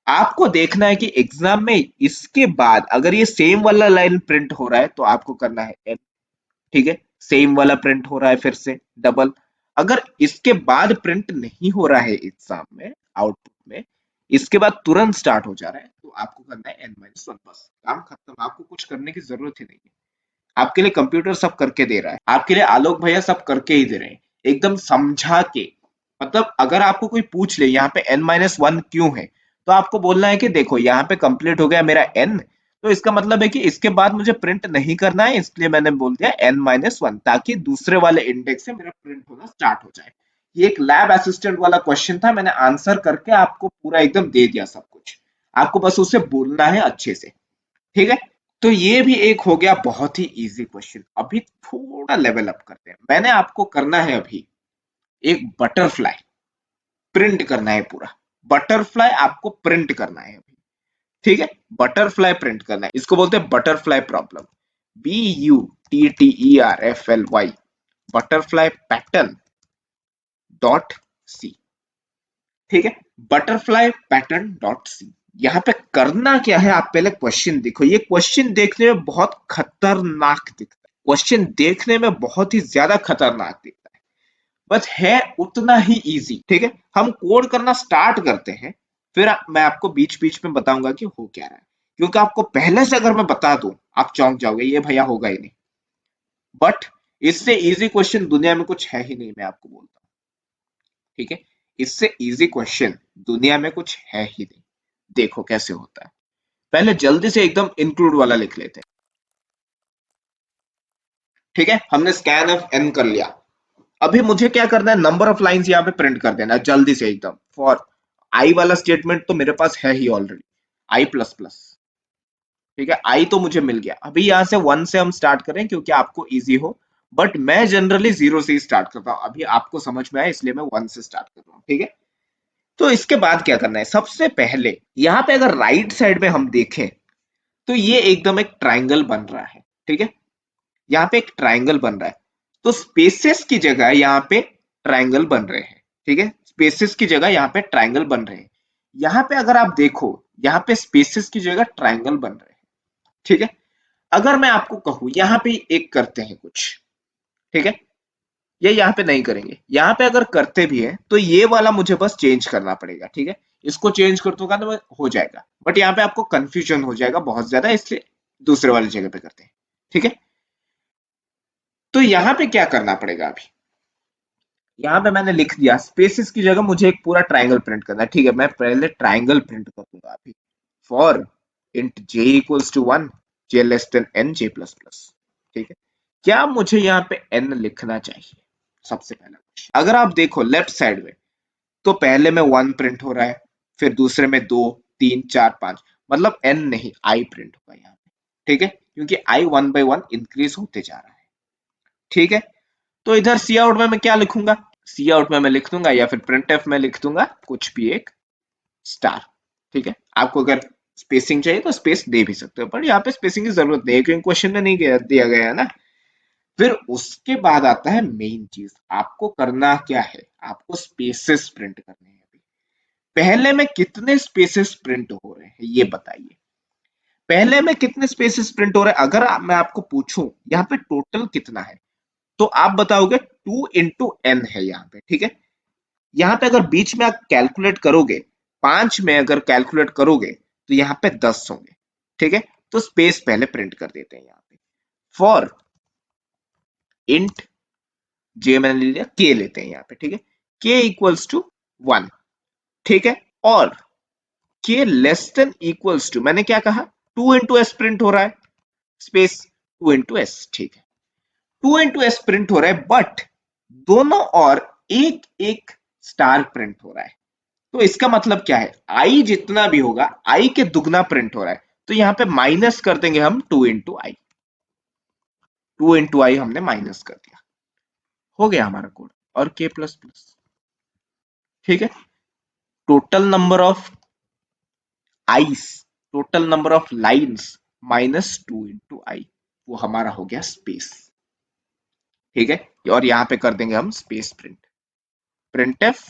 आपको देखना है कि एग्जाम में इसके बाद अगर ये सेम वाला लाइन प्रिंट हो रहा है तो आपको करना है n, ठीक है, सेम वाला प्रिंट हो रहा है फिर से डबल, अगर इसके बाद प्रिंट नहीं हो रहा है एग्जाम में आउटपुट में, इसके बाद तुरंत स्टार्ट हो जा रहा है, तो आपको करना है n-1, बस काम खत्म, आपको कुछ करने की जरूरत ही नहीं है, आपके लिए कंप्यूटर सब करके दे रहा है, आपके लिए आलोक भैया सब करके ही दे रहे हैं, एकदम समझा के, मतलब अगर आपको कोई पूछ ले यहाँ पे n-1 क्यों है, तो आपको बोलना है कि देखो यहाँ पे कंप्लीट हो गया मेरा n, तो इसका मतलब है कि इसके बाद मुझे प्रिंट नहीं करना है, इसलिए मैंने बोल दिया n-1, ताकि दूसरे वाले इंडेक्स से मेरा प्रिंट होना स्टार्ट हो जाए। ये एक लैब असिस्टेंट वाला क्वेश्चन था, मैंने आंसर करके आपको पूरा एकदम दे दिया सब कुछ, आपको बस उसे बोलना है अच्छे से, ठीक है। तो ये भी एक हो गया बहुत ही इजी क्वेश्चन। अभी थोड़ा लेवल अप करते हैं, मैंने आपको करना है अभी एक बटरफ्लाई प्रिंट करना है पूरा, बटरफ्लाई आपको प्रिंट करना है अभी, ठीक है, बटरफ्लाई प्रिंट करना है, इसको बोलते हैं butterfly problem, BUTTERFLY, butterfly pattern dot c, ठीक है, बटरफ्लाई पैटर्न डॉट सी। यहाँ पे करना क्या है, आप पहले क्वेश्चन देखो, ये क्वेश्चन देखने में बहुत खतरनाक दिखता है, क्वेश्चन देखने में बहुत ही ज्यादा खतरनाक दिखता है, बस है उतना ही इजी, ठीक है। हम कोड करना स्टार्ट करते हैं, फिर मैं आपको बीच बीच में बताऊंगा कि हो क्या रहा है, क्योंकि आपको पहले से अगर मैं बता दूं आप चौंक जाओगे, ये भैया होगा ही नहीं, बट इससे इजी क्वेश्चन दुनिया में कुछ है ही नहीं, मैं आपको बोलता हूँ, ठीक है, इससे इजी क्वेश्चन दुनिया में कुछ है ही नहीं। देखो कैसे होता है, पहले जल्दी से एकदम इंक्लूड वाला लिख लेते हैं, ठीक है, हमने स्कैन ऑफ एन कर लिया, अभी मुझे क्या करना है, नंबर ऑफ लाइंस यहाँ पे प्रिंट कर देना है जल्दी से एकदम, फॉर आई वाला स्टेटमेंट तो मेरे पास है ही ऑलरेडी, आई प्लस प्लस, ठीक है, आई तो मुझे मिल गया, अभी यहाँ से 1 से हम स्टार्ट करें क्योंकि आपको इजी हो, बट मैं जनरली 0 से ही स्टार्ट करता हूँ, अभी आपको समझ में आया इसलिए मैं 1 से स्टार्ट कर रहा हूँ, ठीक है। तो इसके बाद क्या करना है, सबसे पहले यहाँ पे अगर राइट साइड में हम देखें तो ये एकदम एक ट्राइंगल बन रहा है, ठीक है, यहाँ पे एक ट्राइंगल बन रहा है, तो स्पेसेस की जगह यहाँ पे ट्राइंगल बन रहे हैं, ठीक है, स्पेसेस की जगह यहाँ पे ट्राइंगल बन रहे हैं, यहाँ पे अगर आप देखो यहाँ पे स्पेसेस की जगह ट्राइंगल बन रहे हैं, ठीक है। अगर मैं आपको कहूं यहाँ पे एक करते हैं कुछ, ठीक है, ये यहाँ पे नहीं करेंगे, यहाँ पे अगर करते भी है तो ये वाला मुझे बस चेंज करना पड़ेगा, ठीक है, इसको चेंज कर दूंगा तो हो जाएगा, बट यहाँ पे आपको कंफ्यूजन हो जाएगा बहुत ज्यादा, इसलिए दूसरे वाली जगह पे करते हैं, ठीक है। तो यहाँ पे क्या करना पड़ेगा, अभी यहाँ पे मैंने लिख दिया स्पेसिस की जगह मुझे एक पूरा ट्राइंगल प्रिंट करना है, ठीक है, मैं पहले ट्राइंगल प्रिंट कर दूंगा अभी, for int j equals to 1, j less than n j plus plus, ठीक है। क्या मुझे यहाँ पे n लिखना चाहिए, सबसे पहला क्वेश्चन, अगर आप देखो लेफ्ट साइड में, तो पहले में 1 प्रिंट हो रहा है, फिर दूसरे में 2 3 4 5, मतलब n नहीं i प्रिंट होगा यहाँ पे, ठीक है, क्योंकि i 1 बाई 1 इंक्रीज होते जा रहा है, ठीक है। तो इधर सी आउट में मैं क्या लिखूंगा, सी आउट में मैं लिख दूंगा या फिर प्रिंट एफ में लिख दूंगा कुछ भी एक स्टार, ठीक है। आपको अगर स्पेसिंग चाहिए तो स्पेस दे भी सकते हो, पर यहाँ पे स्पेसिंग की जरूरत नहीं है क्योंकि क्वेश्चन में नहीं दिया गया है ना। फिर उसके बाद आता है मेन चीज, आपको करना क्या है, आपको स्पेसेस प्रिंट करने हैं अभी, पहले में कितने स्पेसेस प्रिंट हो रहे हैं ये बताइए, पहले में कितने स्पेसेस प्रिंट हो रहे हैं, अगर मैं आपको पूछूं यहाँ पे टोटल कितना है, तो आप बताओगे 2 इंटू एन है यहाँ पे, ठीक है। यहाँ पे अगर बीच में आप कैलकुलेट करोगे, 5 में अगर कैलकुलेट करोगे तो यहाँ पे 10 होंगे, ठीक है। तो स्पेस पहले प्रिंट कर देते हैं यहाँ पे, फॉर इंट जे मैंने ले लिया, के लेते हैं यहाँ पे, ठीक है, के इक्वल्स टू 1, ठीक है, और के लेस देन इक्वल्स टू, मैंने क्या कहा, 2 इंटू एस प्रिंट हो रहा है, स्पेस 2 इंटू एस, ठीक है, 2 इंटू एस प्रिंट हो रहा है, बट दोनों और एक एक स्टार प्रिंट हो रहा है, तो इसका मतलब क्या है, आई जितना भी होगा आई के दुगना प्रिंट हो रहा है, तो यहाँ पे माइनस कर देंगे हम 2 इंटू आई हमने माइनस कर दिया, हो गया हमारा कोड। और के प्लस प्लस, ठीक है। Total number of I's, total number of lines minus 2 into I, वो हमारा हो गया स्पेस, ठीक है। और यहाँ पे कर देंगे हम स्पेस प्रिंट, प्रिंट एफ,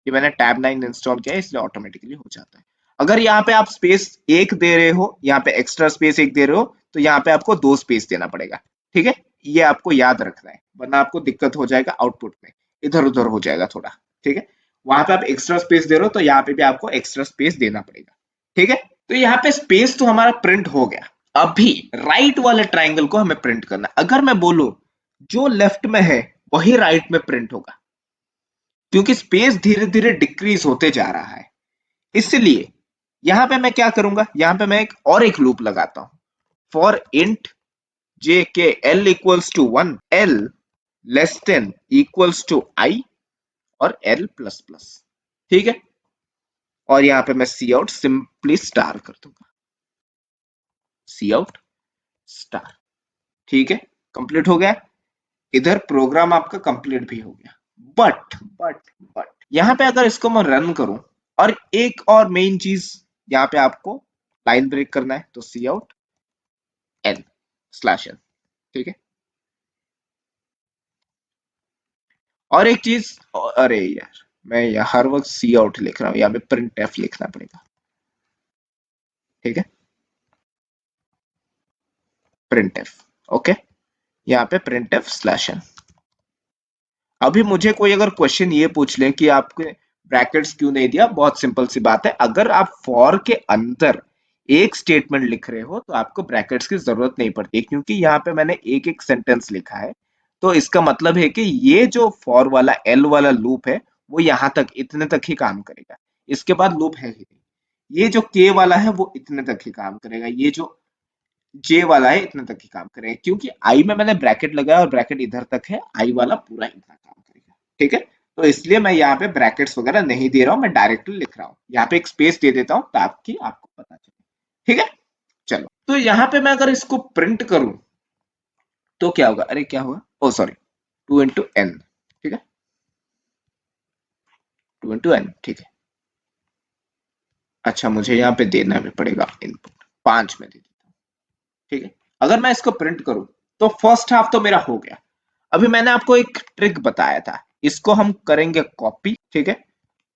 ये मैंने टैब 9 इंस्टॉल किया है इसलिए ऑटोमेटिकली हो जाता है। अगर यहाँ पे आप स्पेस एक दे रहे हो, यहाँ पे एक्स्ट्रा स्पेस एक दे रहे हो, तो यहाँ पे आपको 2 स्पेस देना पड़ेगा, ठीक है। ये आपको याद रखना है, वरना आपको दिक्कत हो जाएगा आउटपुट में, इधर उधर हो जाएगा थोड़ा, ठीक है। वहां पे आप एक्स्ट्रा स्पेस दे रहे हो तो यहाँ पे भी आपको एक्स्ट्रा स्पेस देना पड़ेगा, ठीक है। तो यहाँ पे स्पेस तो हमारा प्रिंट हो गया। अभी राइट वाले ट्राइंगल को हमें प्रिंट करना है। अगर मैं बोलूं जो लेफ्ट में है वही राइट में प्रिंट होगा, क्योंकि स्पेस धीरे धीरे डिक्रीज होते जा रहा है, इसलिए यहां पे मैं क्या करूंगा, यहां पे मैं एक लूप लगाता हूं, for int J K L equals to 1, L less than equals to I और एल प्लस प्लस, ठीक है। और यहां पे मैं सी आउट सिंपली स्टार कर दूंगा, सी आउट स्टार, ठीक है। कंप्लीट हो गया, इधर प्रोग्राम आपका कंप्लीट भी हो गया। बट यहां पे अगर इसको मैं रन करूं, और एक और मेन चीज यहाँ पे आपको लाइन ब्रेक करना है, तो सी आउट एन स्लैश एन, ठीक है। और एक चीज, अरे यार मैं यहाँ हर वक्त सी आउट लिख रहा हूँ, यहाँ पे प्रिंट एफ लिखना पड़ेगा, ठीक है, प्रिंट एफ, ओके। यहाँ पे प्रिंट एफ स्लैश एन। अभी मुझे कोई अगर क्वेश्चन ये पूछ ले कि आपके ब्रैकेट्स क्यों नहीं दिया, बहुत सिंपल सी बात है, अगर आप फॉर के अंदर एक स्टेटमेंट लिख रहे हो तो आपको ब्रैकेट्स की जरूरत नहीं पड़ती, क्योंकि यहाँ पे मैंने एक एक सेंटेंस लिखा है। तो इसका मतलब है कि ये जो फॉर वाला एल वाला लूप है वो यहाँ तक, इतने तक ही काम करेगा, इसके बाद लूप है ही नहीं। ये जो के वाला है वो इतने तक ही काम करेगा, ये जो जे वाला है इतने तक ही काम करेगा, क्योंकि आई में मैंने ब्रैकेट लगाया और ब्रैकेट इधर तक है, आई वाला पूरा इतना काम करेगा, ठीक है। तो इसलिए मैं यहाँ पे ब्रैकेट्स वगैरह नहीं दे रहा हूँ, मैं डायरेक्टली लिख रहा हूँ, यहाँ पे एक स्पेस दे देता हूँ ताकि आपको पता चले, ठीक है। चलो, तो यहाँ पे मैं अगर इसको प्रिंट करूं तो क्या होगा, अरे क्या होगा, ओ सॉरी, 2 इंटू एन, ठीक है, 2 इंटू एन, ठीक है। अच्छा, मुझे यहाँ पे देना भी पड़ेगा इनपुट, 5 में दे देता हूँ, ठीक है। अगर मैं इसको प्रिंट करूं तो फर्स्ट हाफ तो मेरा हो गया। अभी मैंने आपको एक ट्रिक बताया था, इसको हम करेंगे कॉपी, ठीक है,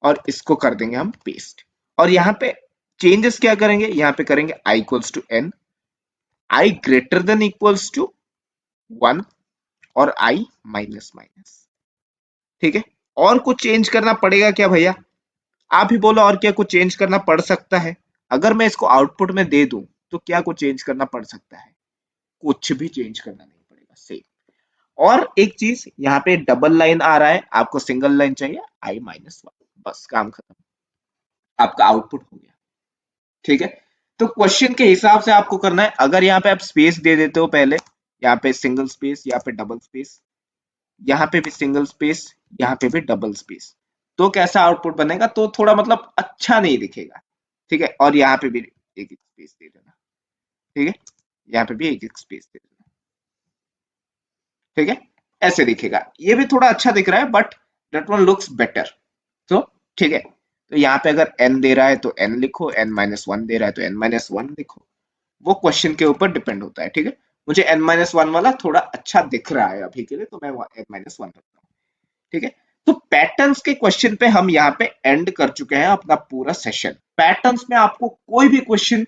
और इसको कर देंगे हम पेस्ट। और यहाँ पे चेंजेस क्या करेंगे, यहाँ पे करेंगे I equals to N, I greater than equals to 1 और आई माइनस माइनस, ठीक है। और कुछ चेंज करना पड़ेगा क्या भैया, आप ही बोलो, और क्या कुछ चेंज करना पड़ सकता है। अगर मैं इसको आउटपुट में दे दूं तो क्या कुछ चेंज करना पड़ सकता है, कुछ भी चेंज करना नहीं पड़ेगा, सेम। और एक चीज, यहाँ पे डबल लाइन आ रहा है, आपको सिंगल लाइन चाहिए, आई माइनस 1, बस काम खत्म, आपका आउटपुट हो गया, ठीक है। तो क्वेश्चन के हिसाब से आपको करना है, अगर यहाँ पे आप स्पेस दे देते हो पहले, यहाँ पे सिंगल स्पेस, यहाँ पे डबल स्पेस, यहाँ पे भी सिंगल स्पेस, यहाँ पे भी डबल स्पेस, तो कैसा आउटपुट बनेगा, तो थोड़ा मतलब अच्छा नहीं दिखेगा, ठीक है। और यहाँ पे भी एक एक स्पेस दे देना, ठीक है, यहाँ पे भी एक एक स्पेस दे देना, ठीक है, ऐसे दिखेगा, ये भी थोड़ा अच्छा दिख रहा है, but that one looks better, तो ठीक है। तो यहाँ पे अगर n दे रहा है तो n लिखो, n-1 दे रहा है तो n-1 लिखो, वो क्वेश्चन के ऊपर डिपेंड होता है, ठीक है। मुझे n-1 वाला थोड़ा अच्छा दिख रहा है अभी के लिए, तो मैं n-1 रखता हूँ, ठीक है। तो पैटर्न्स के क्वेश्चन पे हम यहाँ पे एंड कर चुके हैं अपना पूरा सेशन। पैटर्न्स में आपको कोई भी क्वेश्चन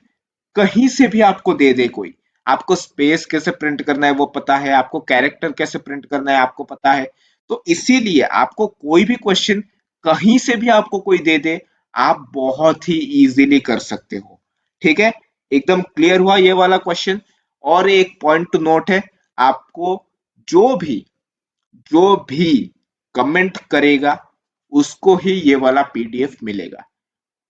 कहीं से भी आपको दे दे कोई, आपको स्पेस कैसे प्रिंट करना है वो पता है, आपको कैरेक्टर कैसे प्रिंट करना है आपको पता है, तो इसीलिए आपको कोई भी क्वेश्चन कहीं से भी आपको कोई दे दे, आप बहुत ही इजीली कर सकते हो, ठीक है। एकदम क्लियर हुआ ये वाला क्वेश्चन। और एक पॉइंट टू नोट है, आपको जो भी जो भी कमेंट करेगा उसको ही ये वाला पीडीएफ मिलेगा।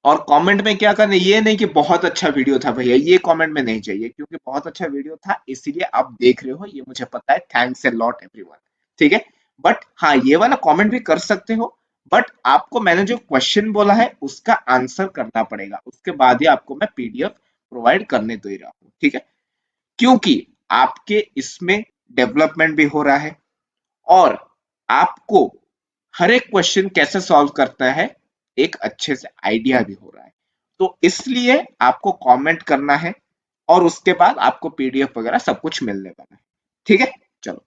और कमेंट में क्या करना, ये नहीं कि बहुत अच्छा वीडियो था भैया, ये कमेंट में नहीं चाहिए, क्योंकि बहुत अच्छा वीडियो था इसीलिए आप देख रहे हो, ये मुझे पता है, थैंक्स ए लॉट एवरीवन, ठीक है। बट हाँ, ये वाला कमेंट भी कर सकते हो, बट आपको मैंने जो क्वेश्चन बोला है उसका आंसर करना पड़ेगा, उसके बाद ही आपको मैं पीडीएफ प्रोवाइड करने दे रहा हूँ, ठीक है? क्योंकि आपके इसमें डेवलपमेंट भी हो रहा है और आपको हर एक क्वेश्चन कैसे सॉल्व करता है एक अच्छे से आइडिया भी हो रहा है। तो इसलिए आपको कमेंट करना है और उसके बाद आपको पीडीएफ वगैरह सब कुछ मिलने वाला है। ठीक है, चलो।